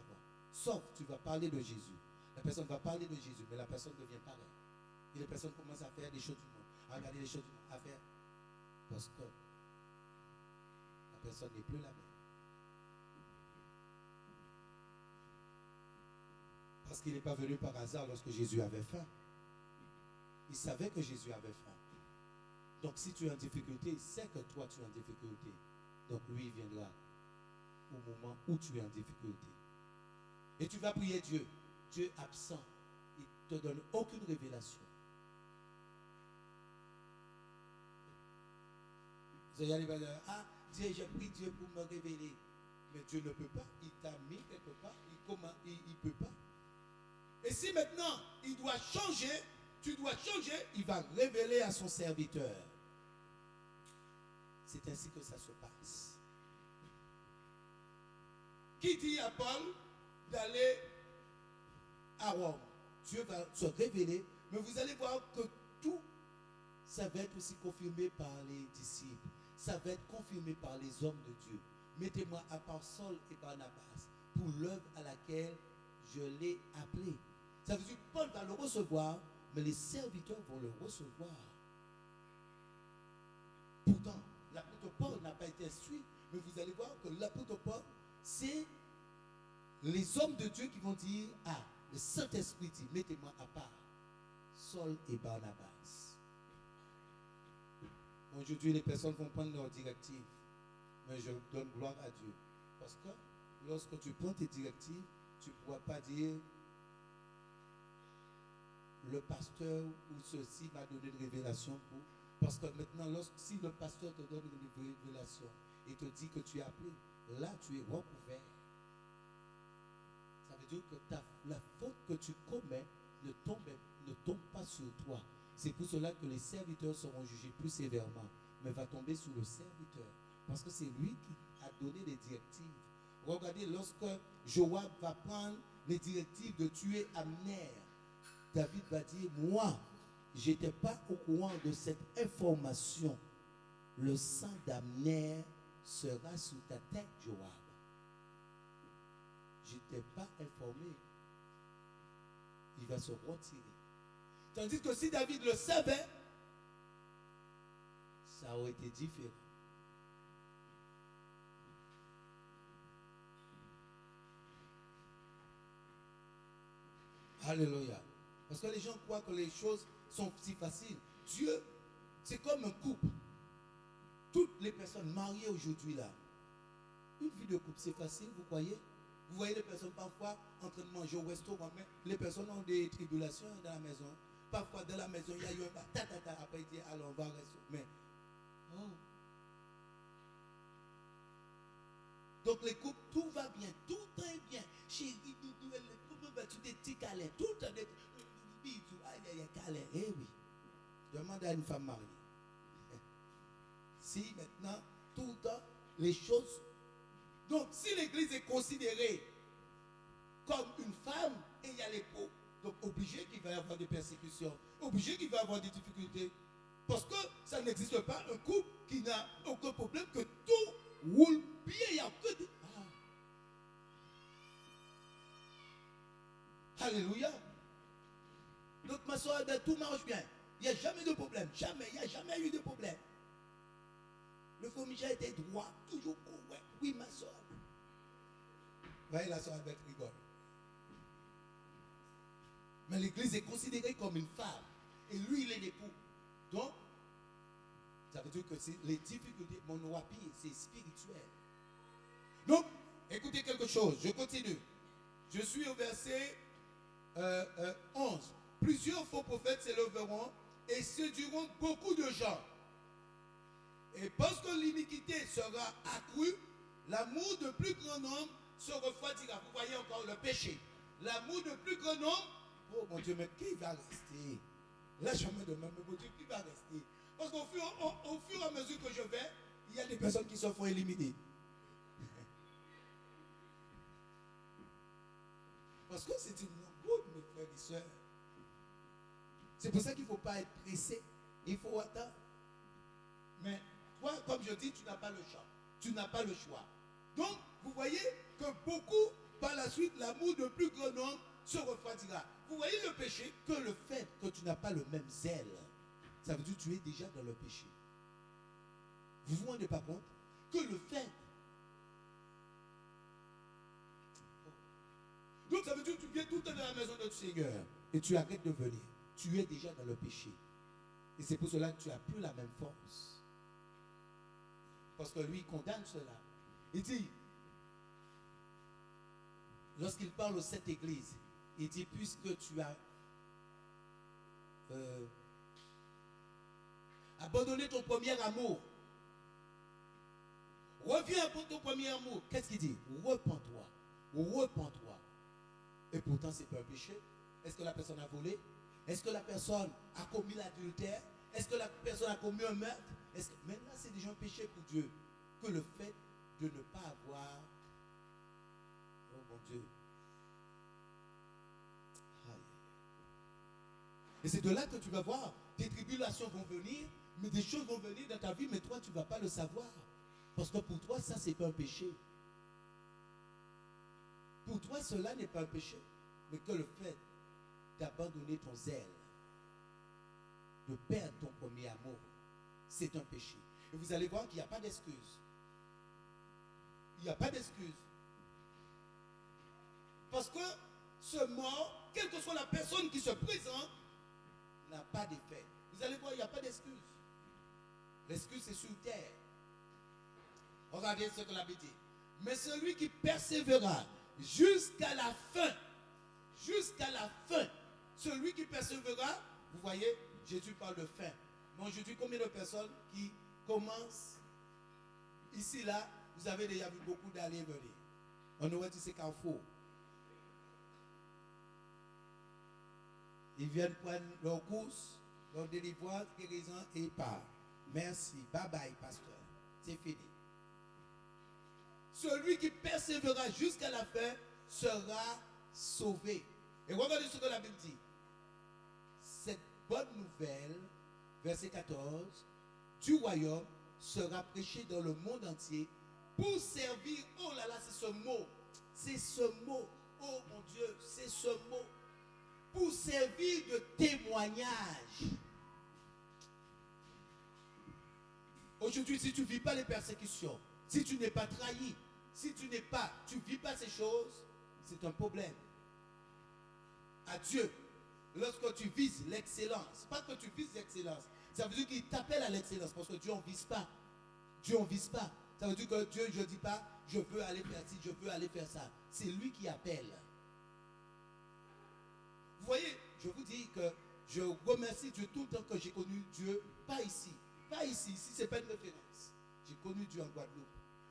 Sauf tu vas parler de Jésus. La personne va parler de Jésus, mais la personne devient pareille. Et la personne commence à faire des choses du monde, à regarder les choses du monde, à faire. Parce que la personne n'est plus la même. Parce qu'il n'est pas venu par hasard lorsque Jésus avait faim. Il savait que Jésus avait faim. Donc si tu es en difficulté, il sait que toi tu es en difficulté. Donc lui, il viendra au moment où tu es en difficulté. Et tu vas prier Dieu. Dieu est absent. Il ne te donne aucune révélation. Vous allez aller dire, ah, Dieu, j'ai prié Dieu pour me révéler. Mais Dieu ne peut pas. Il t'a mis quelque part. Il ne peut pas. Et si maintenant, il doit changer, tu dois changer, il va révéler à son serviteur. C'est ainsi que ça se passe. Qui dit à Paul d'aller à Rome? Dieu va se révéler, mais vous allez voir que tout, ça va être aussi confirmé par les disciples. Ça va être confirmé par les hommes de Dieu. Mettez-moi à part Saul et Barnabas pour l'œuvre à laquelle je l'ai appelé. Ça veut dire que Paul va le recevoir, mais les serviteurs vont le recevoir. Pourtant, l'apôtre Paul n'a pas été instruit, mais vous allez voir que l'apôtre Paul, c'est les hommes de Dieu qui vont dire, ah, le Saint-Esprit dit, mettez-moi à part Saul et Barnabas. Aujourd'hui, les personnes vont prendre leurs directives, mais je donne gloire à Dieu. Parce que lorsque tu prends tes directives, tu ne pourras pas dire, le pasteur ou ceci m'a donné une révélation pour. Parce que maintenant, si le pasteur te donne une révélation et te dit que tu es appelé, là tu es recouvert. Ça veut dire que la faute que tu commets ne tombe pas sur toi. C'est pour cela que les serviteurs seront jugés plus sévèrement, mais va tomber sur le serviteur. Parce que c'est lui qui a donné les directives. Regardez, lorsque Joab va prendre les directives de tuer Abner, David va dire, moi, je n'étais pas au courant de cette information. Le sang d'Abner sera sous ta tête, Joab. Je n'étais pas informé. Il va se retirer. Tandis que si David le savait, ça aurait été différent. Alléluia. Parce que les gens croient que les choses sont si faciles. Dieu, c'est comme un couple. Toutes les personnes mariées aujourd'hui là, une vie de couple, c'est facile, vous croyez? Vous voyez les personnes parfois en train de manger au restaurant, mais les personnes ont des tribulations dans la maison. Parfois dans la maison, il y a eu un après il dit, alors on va rester. Mais, oh. Donc les couples, tout va bien, tout est bien. Chérie, tout est petit câlin, tout est bisous, aïe, câlin. Eh oui, demande à une femme mariée. Si maintenant, tout le temps, les choses. Donc, si l'église est considérée comme une femme et il y a l'époux, donc obligé qu'il va y avoir des persécutions, obligé qu'il va y avoir des difficultés. Parce que ça n'existe pas un couple qui n'a aucun problème, que tout roule bien, il n'y a que des. Ah. Alléluia. Donc ma soeur, tout marche bien. Il n'y a jamais de problème. Jamais, il n'y a jamais eu de problème. Le fromage était droit, toujours correct. Oui, ma soeur. Voyez la soeur avec rigole. Mais l'église est considérée comme une femme. Et lui, il est l'époux. Donc, ça veut dire que c'est les difficultés, mon wapi, c'est spirituel. Donc, écoutez quelque chose, je continue. Je suis au verset 11. Plusieurs faux prophètes s'élèveront et séduiront beaucoup de gens. Et parce que l'iniquité sera accrue, l'amour de plus grand nombre se refroidira. Vous voyez encore le péché. L'amour de plus grand nombre, oh mon Dieu, mais qui va rester? Là, je me demande, mais mon Dieu, qui va rester? Parce qu'au fur et à mesure que je vais, il y a des personnes qui se font éliminer. Parce que c'est une route, mes frères et sœurs. C'est pour ça qu'il ne faut pas être pressé. Il faut attendre. Mais toi, comme je dis, tu n'as pas le choix. Tu n'as pas le choix. Donc, vous voyez que beaucoup, par la suite, l'amour de plus grand nombre se refroidira. Vous voyez le péché, que le fait que tu n'as pas le même zèle, ça veut dire que tu es déjà dans le péché. Vous vous rendez pas compte que le fait. Donc ça veut dire que tu viens tout le temps dans la maison de notre Seigneur et tu arrêtes de venir. Tu es déjà dans le péché. Et c'est pour cela que tu n'as plus la même force. Parce que lui, il condamne cela. Il dit, lorsqu'il parle aux sept églises, il dit, puisque tu as abandonné ton premier amour, reviens pour ton premier amour. Qu'est-ce qu'il dit? Repens-toi. Repens-toi. Et pourtant, c'est pas un péché. Est-ce que la personne a volé? Est-ce que la personne a commis l'adultère? Est-ce que la personne a commis un meurtre? Maintenant, c'est déjà un péché pour Dieu. Que le fait de ne pas avoir... Oh mon Dieu. Et c'est de là que tu vas voir, des tribulations vont venir, mais des choses vont venir dans ta vie, mais toi, tu ne vas pas le savoir. Parce que pour toi, ça, c'est pas un péché. Pour toi, cela n'est pas un péché, mais que le fait d'abandonner ton zèle, de perdre ton premier amour, c'est un péché. Et vous allez voir qu'il n'y a pas d'excuse. Il n'y a pas d'excuse. Parce que ce mort, quelle que soit la personne qui se présente, n'a pas d'effet. Vous allez voir, il n'y a pas d'excuse. L'excuse, c'est sur terre. Regardez ce que la Bible dit. Mais celui qui persévérera jusqu'à la fin, celui qui persévérera, vous voyez, Jésus parle de fin. Mais aujourd'hui, combien de personnes qui commencent ici, là, vous avez déjà vu beaucoup d'aller et venir. On aurait dit c'est carrefour. Ils viennent prendre leur course, leur délivrance, guérison et part. Merci. Bye bye, pasteur. C'est fini. Celui qui persévérera jusqu'à la fin sera sauvé. Et regardez ce que la Bible dit. Cette bonne nouvelle, verset 14, du royaume sera prêchée dans le monde entier pour servir, oh là là, c'est ce mot, oh mon Dieu, c'est ce mot, pour servir de témoignage. Aujourd'hui, si tu ne vis pas les persécutions, si tu n'es pas trahi, si tu ne vis pas ces choses, c'est un problème. À Dieu, lorsque tu vises l'excellence, pas que tu vises l'excellence, ça veut dire qu'il t'appelle à l'excellence, parce que Dieu n'en vise pas. Dieu n'en vise pas. Ça veut dire que Dieu, je ne dis pas, je veux aller faire ci, je veux aller faire ça. C'est lui qui appelle. Vous voyez, je vous dis que je remercie Dieu tout le temps que j'ai connu Dieu, pas ici. Ici, ce n'est pas une référence. J'ai connu Dieu en Guadeloupe.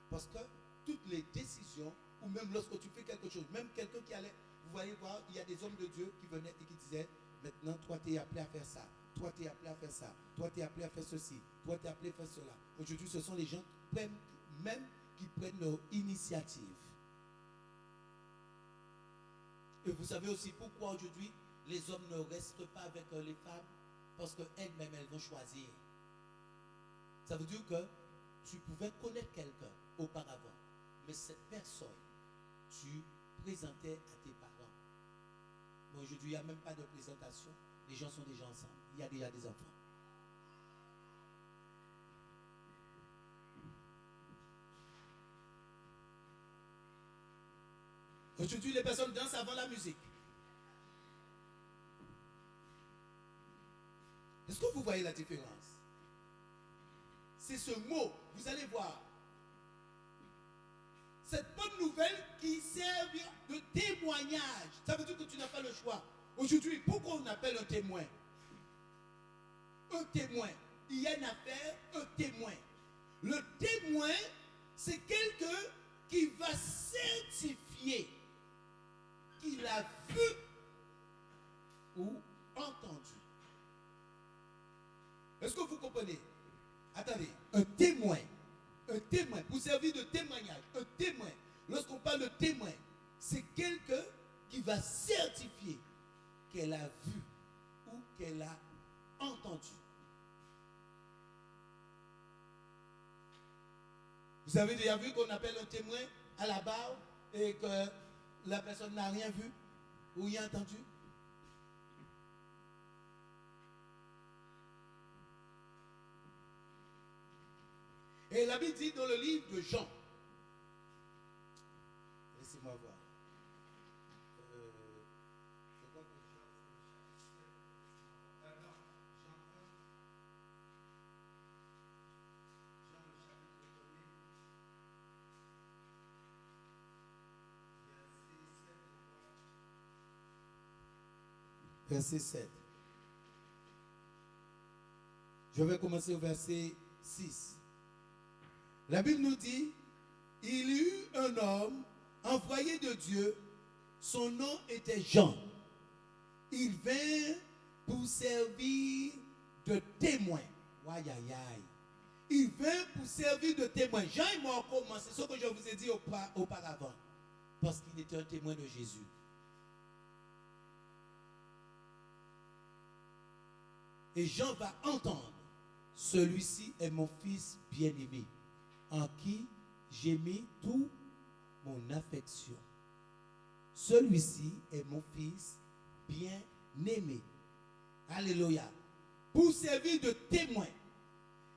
Parce que toutes les décisions, ou même lorsque tu fais quelque chose, même quelqu'un qui allait, vous voyez voir, il y a des hommes de Dieu qui venaient et qui disaient, maintenant, toi, tu es appelé à faire ça. Toi, tu es appelé à faire ça. Toi, tu es appelé à faire ceci. Toi, tu es appelé à faire cela. Aujourd'hui, ce sont les gens qui prennent leur initiative. Et vous savez aussi pourquoi aujourd'hui, les hommes ne restent pas avec les femmes? Parce qu'elles-mêmes, elles vont choisir. Ça veut dire que tu pouvais connaître quelqu'un auparavant, mais cette personne, tu présentais à tes parents. Mais aujourd'hui, il n'y a même pas de présentation. Les gens sont déjà ensemble. Il y a déjà des enfants. Aujourd'hui, les personnes dansent avant la musique. Est-ce que vous voyez la différence? C'est ce mot, vous allez voir. Cette bonne nouvelle qui sert de témoignage. Ça veut dire que tu n'as pas le choix. Aujourd'hui, pourquoi on appelle un témoin? Un témoin. Il y a une affaire, un témoin. Le témoin, c'est quelqu'un qui va certifier qu'il a vu ou entendu. Est-ce que vous comprenez? Attendez, un témoin, pour servir de témoignage, un témoin, lorsqu'on parle de témoin, c'est quelqu'un qui va certifier qu'elle a vu ou qu'elle a entendu. Vous avez déjà vu qu'on appelle un témoin à la barre et que la personne n'a rien vu ou rien entendu? Et la Bible dit dans le livre de Jean, laissez-moi voir. Je crois que verset 7. Je vais commencer au verset 6. La Bible nous dit, il y eut un homme envoyé de Dieu, son nom était Jean. Il vint pour servir de témoin. Aïe, aïe, aïe. Il vint pour servir de témoin. Jean est mort comment? C'est ce que je vous ai dit auparavant. Parce qu'il était un témoin de Jésus. Et Jean va entendre, celui-ci est mon fils bien-aimé, en qui j'ai mis toute mon affection. Celui-ci est mon fils bien-aimé. Alléluia. Pour servir de témoin.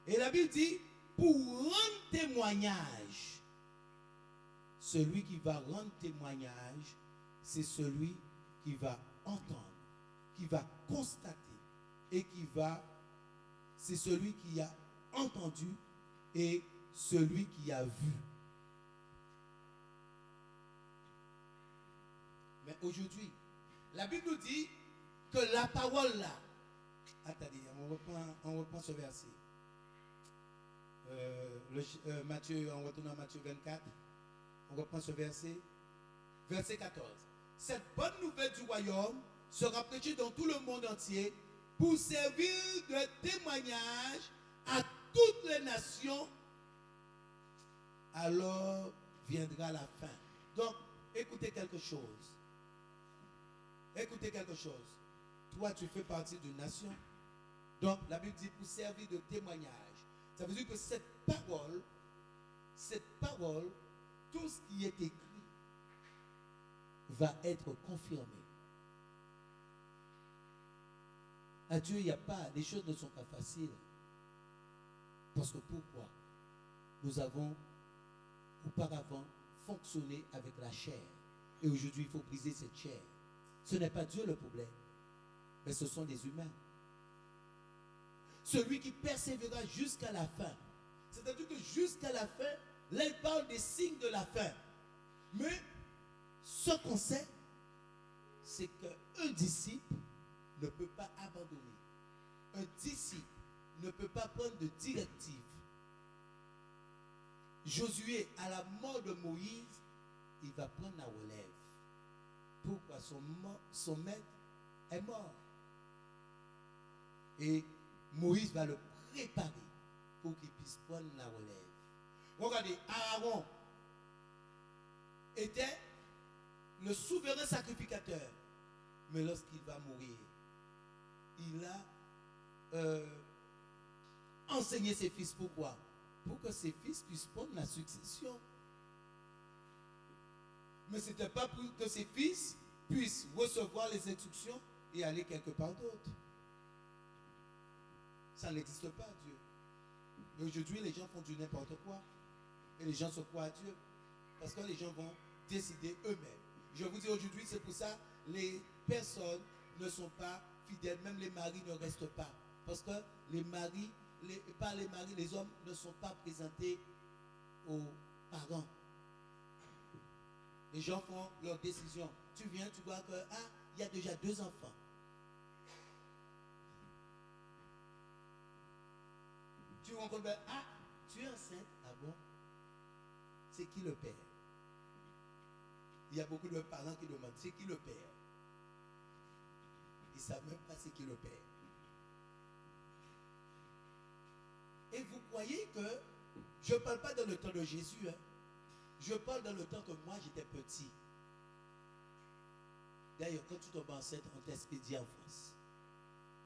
Et la Bible dit, pour rendre témoignage. Celui qui va rendre témoignage, c'est celui qui va entendre, qui va constater et qui va, c'est celui qui a entendu et celui qui a vu. Mais aujourd'hui, la Bible nous dit que la parole là, attendez, on reprend ce verset. Matthieu, on retourne à Matthieu 24, on reprend ce verset, verset 14. Cette bonne nouvelle du royaume sera prêchée dans tout le monde entier pour servir de témoignage à toutes les nations. Alors viendra la fin. Donc, écoutez quelque chose. Écoutez quelque chose. Toi, tu fais partie d'une nation. Donc, la Bible dit pour servir de témoignage. Ça veut dire que cette parole, tout ce qui est écrit va être confirmé. À Dieu, il n'y a pas, les choses ne sont pas faciles. Parce que pourquoi? Nous avons auparavant fonctionné avec la chair. Et aujourd'hui, il faut briser cette chair. Ce n'est pas Dieu le problème, mais ce sont les humains. Celui qui persévérera jusqu'à la fin. C'est-à-dire que jusqu'à la fin, là, il parle des signes de la fin. Mais ce qu'on sait, c'est qu'un disciple ne peut pas abandonner. Un disciple ne peut pas prendre de directive. Josué, à la mort de Moïse, il va prendre la relève. Pourquoi? Son maître est mort. Et Moïse va le préparer pour qu'il puisse prendre la relève. Regardez, Aaron était le souverain sacrificateur. Mais lorsqu'il va mourir, il a enseigné ses fils. Pourquoi? Pour que ses fils puissent prendre la succession. Mais ce n'était pas pour que ses fils puissent recevoir les instructions et aller quelque part d'autre. Ça n'existe pas, Dieu. Mais aujourd'hui, les gens font du n'importe quoi. Et les gens se croient à Dieu. Parce que les gens vont décider eux-mêmes. Je vous dis aujourd'hui, c'est pour ça les personnes ne sont pas fidèles. Même les maris ne restent pas. Parce que les maris, les hommes ne sont pas présentés aux parents. Les gens font leur décision. Tu viens, tu vois que, il y a déjà 2 enfants. Tu rencontres, tu es enceinte. Ah bon? C'est qui le père? Il y a beaucoup de parents qui demandent, c'est qui le père? Ils ne savent même pas c'est qui le père. Et vous croyez que je ne parle pas dans le temps de Jésus, hein? Je parle dans le temps que moi j'étais petit. D'ailleurs, quand tu tombes enceinte, on t'expédie en France.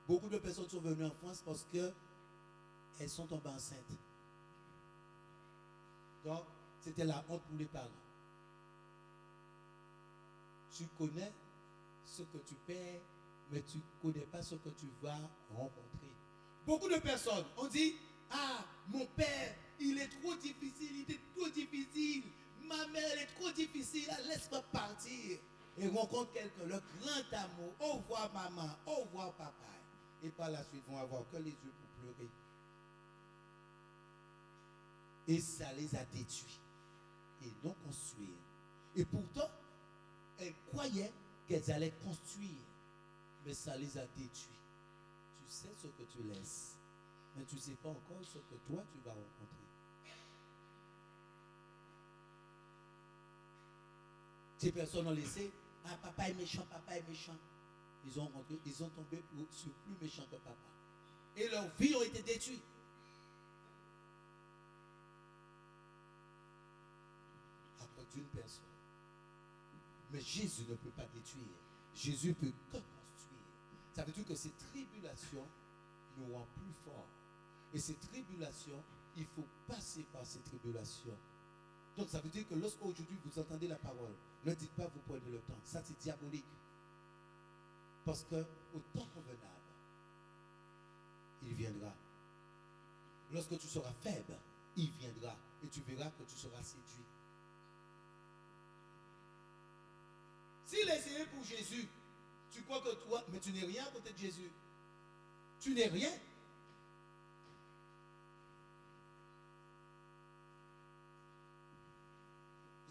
Beaucoup de personnes sont venues en France parce qu'elles sont tombées enceintes. Donc, c'était la honte pour les parents. Tu connais ce que tu perds, mais tu ne connais pas ce que tu vas rencontrer. Beaucoup de personnes ont dit, ah, mon père, il est trop difficile, il est trop difficile. Ma mère, elle est trop difficile, laisse-moi partir. Et rencontre quelqu'un, le grand amour. Au revoir maman, au revoir papa. Et par la suite, ils vont avoir que les yeux pour pleurer. Et ça les a détruits. Et non construire. Et pourtant, elles croyaient qu'elles allaient construire. Mais ça les a détruits. Tu sais ce que tu laisses. Mais tu ne sais pas encore ce que toi tu vas rencontrer. Ces personnes ont laissé, ah papa est méchant, papa est méchant. Ils ont tombé sur plus méchant que papa. Et leurs vies ont été détruites. À cause d'une personne. Mais Jésus ne peut pas détruire. Jésus peut que construire. Ça veut dire que ces tribulations nous rendent plus forts. Et ces tribulations, il faut passer par ces tribulations. Donc ça veut dire que lorsqu'aujourd'hui vous entendez la parole, ne dites pas vous prenez le temps. Ça c'est diabolique. Parce que au temps convenable, il viendra. Lorsque tu seras faible, il viendra. Et tu verras que tu seras séduit. S'il est essayé pour Jésus, tu crois que toi, mais tu n'es rien à côté de Jésus. Tu n'es rien.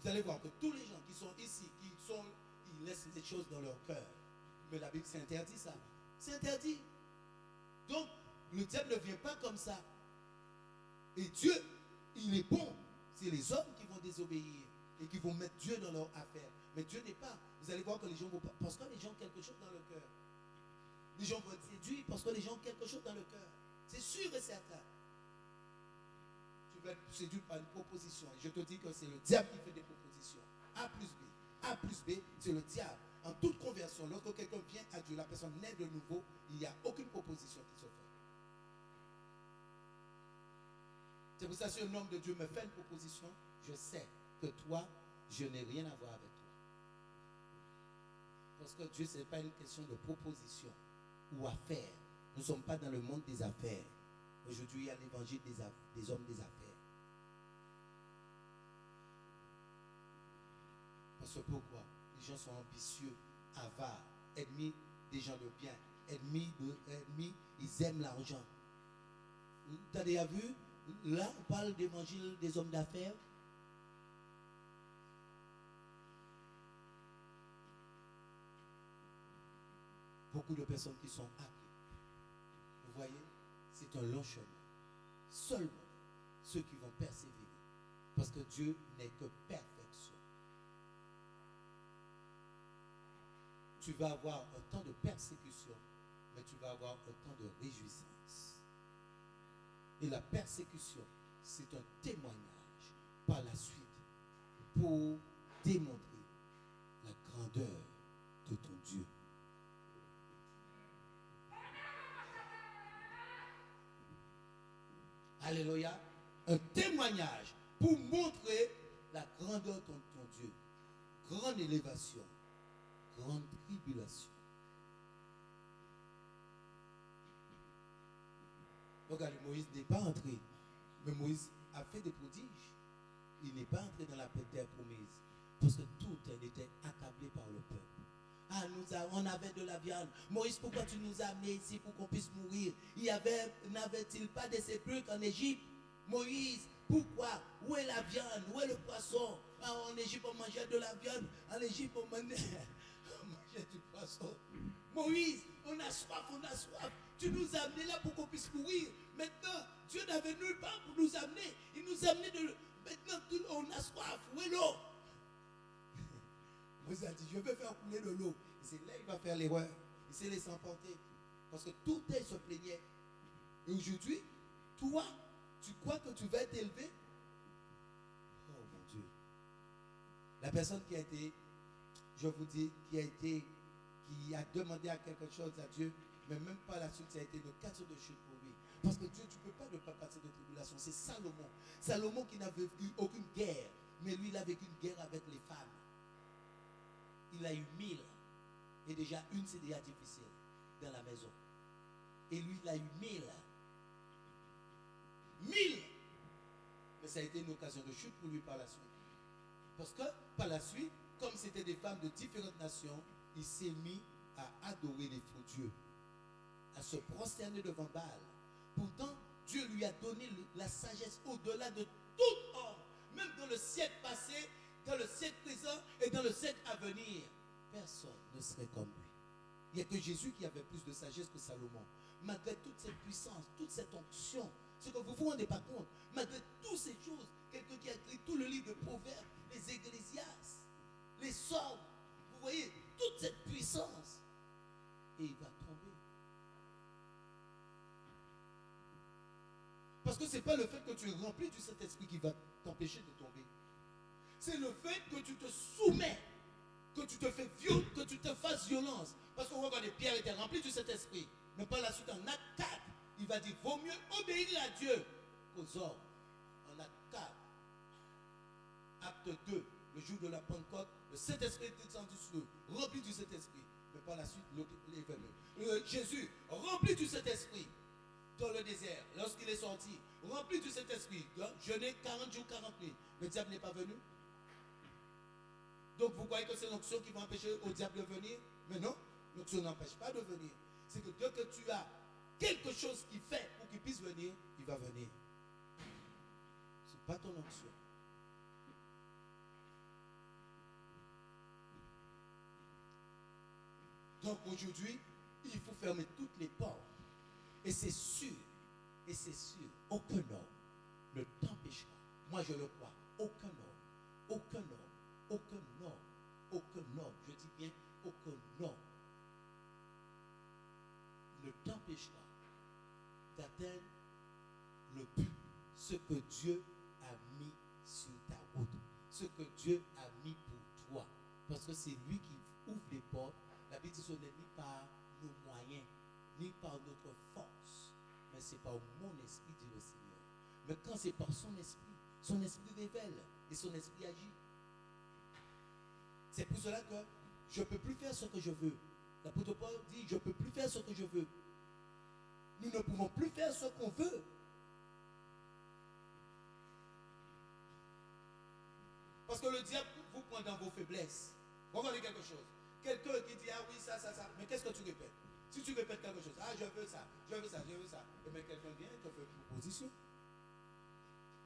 Vous allez voir que tous les gens qui sont ici, ils laissent des choses dans leur cœur. Mais la Bible, c'est interdit ça. C'est interdit. Donc, le diable ne vient pas comme ça. Et Dieu, il est bon. C'est les hommes qui vont désobéir et qui vont mettre Dieu dans leur affaire. Mais Dieu n'est pas. Vous allez voir que les gens vont... Parce que les gens ont quelque chose dans le cœur. Les gens vont être séduits parce que les gens ont quelque chose dans le cœur. C'est sûr et certain. Tu vas être séduit par une proposition. Et je te dis que c'est le diable qui fait des propositions. A plus B. A plus B, c'est le diable. En toute conversion, lorsque quelqu'un vient à Dieu, la personne naît de nouveau, il n'y a aucune proposition qui se fait. C'est pour ça que si un homme de Dieu me fait une proposition, je sais que toi, je n'ai rien à voir avec toi. Parce que Dieu, ce n'est pas une question de proposition ou affaire. Nous ne sommes pas dans le monde des affaires. Aujourd'hui, il y a l'évangile des hommes des affaires. Parce que pourquoi? Les gens sont ambitieux, avares, ennemis des gens de bien, ennemis, ils aiment l'argent. Tu as déjà vu? Là, on parle d'évangile des hommes d'affaires. Beaucoup de personnes qui sont appelées. Vous voyez, c'est un long chemin. Seulement ceux qui vont persévérer. Parce que Dieu n'est que perfection. Tu vas avoir un temps de persécution, mais tu vas avoir un temps de réjouissance. Et la persécution, c'est un témoignage par la suite pour démontrer la grandeur de ton Dieu. Alléluia. Un témoignage pour montrer la grandeur de ton Dieu. Grande élévation. Grande tribulation. Regardez, Moïse n'est pas entré. Mais Moïse a fait des prodiges. Il n'est pas entré dans la terre promise. Parce que tout était accablé par le peuple. Ah, on avait de la viande. Moïse, pourquoi tu nous as amenés ici pour qu'on puisse mourir? N'avait-il pas des sépulcres en Égypte? Moïse, pourquoi? Où est la viande? Où est le poisson? Ah, en Égypte, on mangeait de la viande. En Égypte, on mangeait du poisson. Moïse, on a soif, on a soif. Tu nous as amenés là pour qu'on puisse mourir. Maintenant, Dieu n'avait nulle part pour nous amener. Il nous a amenés de... Maintenant, on a soif. Où est l'eau? Moïse a dit, je vais faire couler de l'eau. Et c'est là qu'il va faire l'erreur. Il s'est laissé emporter. Parce que tout est se plaignait. Et aujourd'hui, toi, tu crois que tu vas être élevé? Oh mon Dieu. La personne qui a été, je vous dis, qui a demandé à quelque chose à Dieu, mais même par la suite, ça a été une occasion de chute pour lui. Parce que Dieu, tu ne peux pas ne pas passer de tribulation. c'est Salomon. Salomon qui n'avait eu aucune guerre, mais lui, il a vécu une guerre avec les femmes. Il a eu 1000. Et déjà, une, c'est déjà difficile dans la maison. Et lui, il a eu 1000. 1000! Mais ça a été une occasion de chute pour lui par la suite. Parce que, par la suite, comme c'était des femmes de différentes nations, il s'est mis à adorer les faux dieux, à se prosterner devant Baal. Pourtant, Dieu lui a donné la sagesse au-delà de tout homme, même dans le siècle passé, dans le siècle présent et dans le siècle à venir. Personne ne serait comme lui. Il n'y a que Jésus qui avait plus de sagesse que Salomon. Malgré toute cette puissance, toute cette onction, ce que vous ne vous rendez pas compte, malgré toutes ces choses, quelqu'un qui a écrit tout le livre de Proverbes, les Ecclésiastes, les Psaumes, vous voyez, toute cette puissance, et il va tomber. Parce que ce n'est pas le fait que tu es rempli du Saint-Esprit qui va t'empêcher de tomber. C'est le fait que tu te soumets, que tu te fais que tu te fasses violence. Parce que regardez, Pierre était rempli du Saint-Esprit. Mais par la suite, en acte 4, il va dire, vaut mieux obéir à Dieu qu'aux hommes. En acte 4, acte 2, le jour de la Pentecôte, le Saint-Esprit est descendu sur eux, rempli du Saint-Esprit. Mais par la suite, Jésus, rempli du Saint-Esprit, dans le désert, lorsqu'il est sorti, rempli du Saint-Esprit, jeûné 40 jours, 40 nuits. Le diable n'est pas venu. Donc vous croyez que c'est l'onction qui va empêcher au diable de venir? Mais non, l'onction n'empêche pas de venir. C'est que dès que tu as quelque chose qui fait pour qu'il puisse venir, il va venir. Ce n'est pas ton onction. Donc aujourd'hui, il faut fermer toutes les portes. Et c'est sûr, aucun homme ne t'empêchera. Moi je le crois, aucun homme, je dis bien aucun homme ne t'empêchera d'atteindre le but, ce que Dieu a mis sur ta route, ce que Dieu a mis pour toi. Parce que c'est lui qui ouvre les portes. La Bible dit ce n'est ni par nos moyens, ni par notre force, mais c'est par mon esprit, dit le Seigneur. Mais quand c'est par son esprit révèle et son esprit agit. C'est pour cela que je ne peux plus faire ce que je veux. L'apôtre Paul dit, je ne peux plus faire ce que je veux. Nous ne pouvons plus faire ce qu'on veut. Parce que le diable vous prend dans vos faiblesses. Regardez quelque chose. Quelqu'un qui dit, ah oui, ça. Mais qu'est-ce que tu répètes? Si tu répètes quelque chose, ah je veux ça. Et bien quelqu'un vient et te fait une proposition.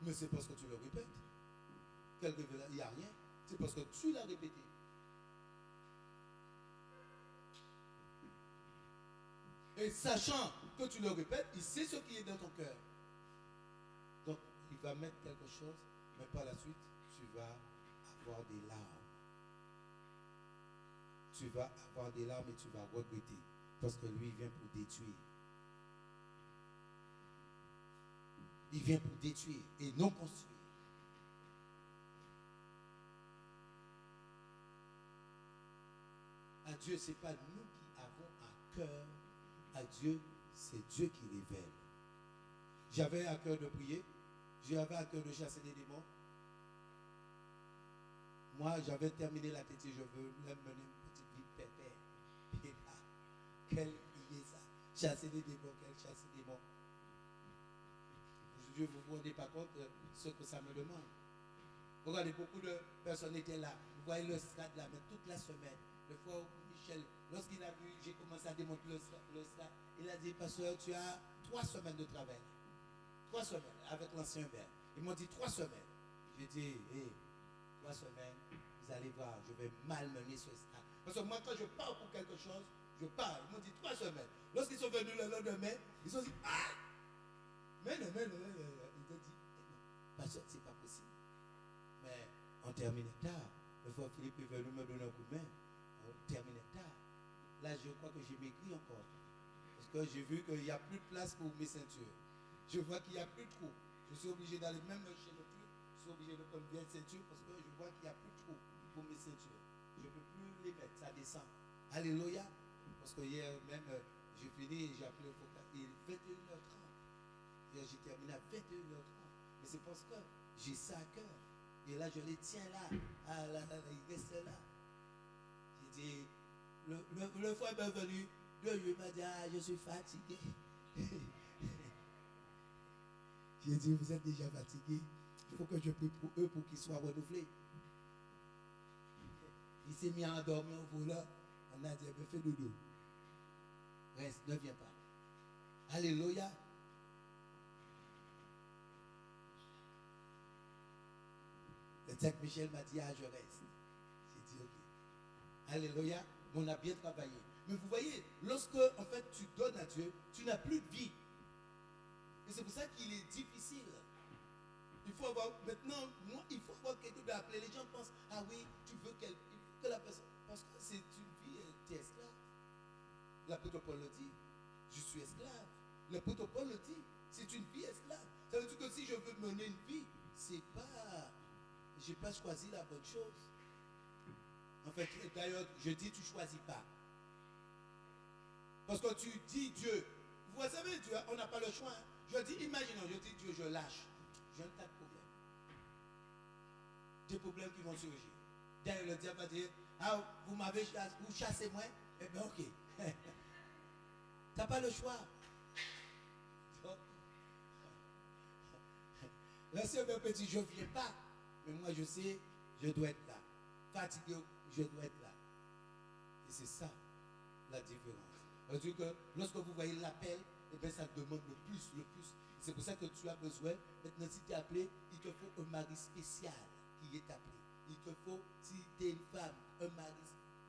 Mais c'est parce que tu le répètes. Il n'y a rien. C'est parce que tu l'as répété. Et sachant que tu le répètes, il sait ce qui est dans ton cœur. Donc, il va mettre quelque chose, mais par la suite, tu vas avoir des larmes. Tu vas avoir des larmes et tu vas regretter. Parce que lui, il vient pour détruire. Il vient pour détruire et non construire. À Dieu, ce n'est pas nous qui avons un cœur. À Dieu, c'est Dieu qui révèle. J'avais à cœur de prier. J'avais à cœur de chasser des démons. Moi, j'avais terminé la tête. Je veux même mener une petite vie pépère. Quelle idée ça. Chasser des démons, chasser des démons. Aujourd'hui, vous ne vous rendez pas compte de ce que ça me demande. Regardez, beaucoup de personnes étaient là. Vous voyez le stade là, mais toute la semaine. Le frère Michel, lorsqu'il a vu, j'ai commencé à démontrer le stade, il a dit, pasteur, tu as 3 semaines de travail. 3 semaines, avec l'ancien verre. Ils m'ont dit 3 semaines. J'ai dit, 3 semaines, vous allez voir, je vais malmener ce stade. Parce que moi, quand je pars pour quelque chose, je pars. Ils m'ont dit 3 semaines. Lorsqu'ils sont venus le lendemain, ils se sont dit, ah! Mais non. Ils ont dit, non, pasteur, c'est pas possible. Mais on terminait tard. Le frère Philippe est venu me donner un coup de main. On terminait tard. Là, je crois que j'ai maigri encore. Parce que j'ai vu qu'il n'y a plus de place pour mes ceintures. Je vois qu'il n'y a plus de trou. Je suis obligé d'aller même chez le turc. Je suis obligé de prendre bien une ceinture parce que je vois qu'il n'y a plus de trou pour mes ceintures. Je ne peux plus les mettre. Ça descend. Alléluia. Parce que hier même, j'ai fini et j'ai appelé le focal. Il est 21h30. Hier, j'étais terminer à 21h30. Mais c'est parce que j'ai ça à cœur. Et là, je les tiens là. Ah, là, il reste là. J'ai dit, le frère est venu. Il m'a dit, ah, je suis fatigué. J'ai dit, vous êtes déjà fatigué. Il faut que je prie pour eux pour qu'ils soient renouvelés. Il s'est mis à endormir au volant. On a dit, fais dodo. Reste, ne viens pas. Alléluia. Le texte Michel m'a dit, ah, je reste. J'ai dit, ok. Alléluia. On a bien travaillé. Mais vous voyez, lorsque en fait tu donnes à Dieu, tu n'as plus de vie. Et c'est pour ça qu'il est difficile. Il faut avoir, maintenant, moi, il faut avoir quelqu'un d'appeler. Les gens pensent, ah oui, tu veux il faut que la personne, parce que c'est une vie, tu es esclave. L'apôtre Paul le dit, je suis esclave. L'apôtre Paul le dit, c'est une vie esclave. Ça veut dire que si je veux mener une vie, c'est pas, j'ai pas choisi la bonne chose. En fait, d'ailleurs, je dis, tu choisis pas. Parce que tu dis Dieu, vous savez, Dieu, on n'a pas le choix. Hein. Je dis, imaginons, je dis Dieu, je lâche. J'ai un tas de problèmes. Des problèmes qui vont surgir. D'ailleurs, le diable va dire, ah, vous m'avez chassé, vous chassez moi. Eh bien, ok. Tu n'as pas le choix. Donc, le Seigneur me dit, je ne viens pas. Mais moi, je sais, je dois être là. Fatigué, je dois être là. Et c'est ça, la différence. C'est-à-dire que lorsque vous voyez l'appel, eh bien, ça demande le plus, le plus. C'est pour ça que tu as besoin. Maintenant, si tu es appelé, il te faut un mari spécial qui est appelé. Il te faut, si tu es une femme, un mari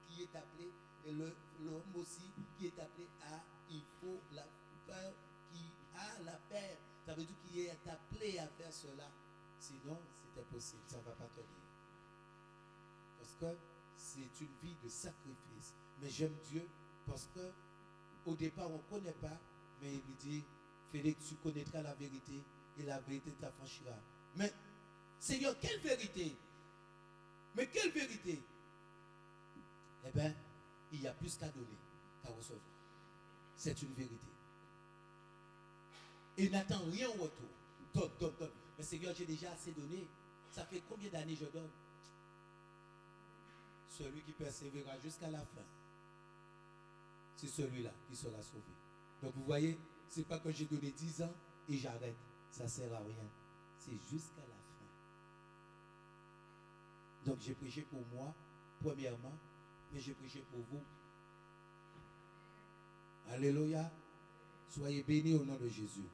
qui est appelé, et l'homme aussi qui est appelé à, il faut la femme qui a la paix. Ça veut dire qu'il est appelé à faire cela. Sinon, c'est impossible, ça ne va pas tenir. Parce que c'est une vie de sacrifice. Mais j'aime Dieu parce que au départ, on ne connaît pas, mais il lui dit, Félix, tu connaîtras la vérité et la vérité t'affranchira. Mais, Seigneur, quelle vérité? Mais quelle vérité? Eh bien, il y a plus qu'à donner, qu'à recevoir. C'est une vérité. Et n'attend rien au retour. Donne. Mais Seigneur, j'ai déjà assez donné. Ça fait combien d'années je donne? Celui qui persévérera jusqu'à la fin, c'est celui-là qui sera sauvé. Donc vous voyez, ce n'est pas que j'ai donné 10 ans et j'arrête. Ça ne sert à rien. C'est jusqu'à la fin. Donc j'ai prêché pour moi, premièrement, mais j'ai prêché pour vous. Alléluia. Soyez bénis au nom de Jésus.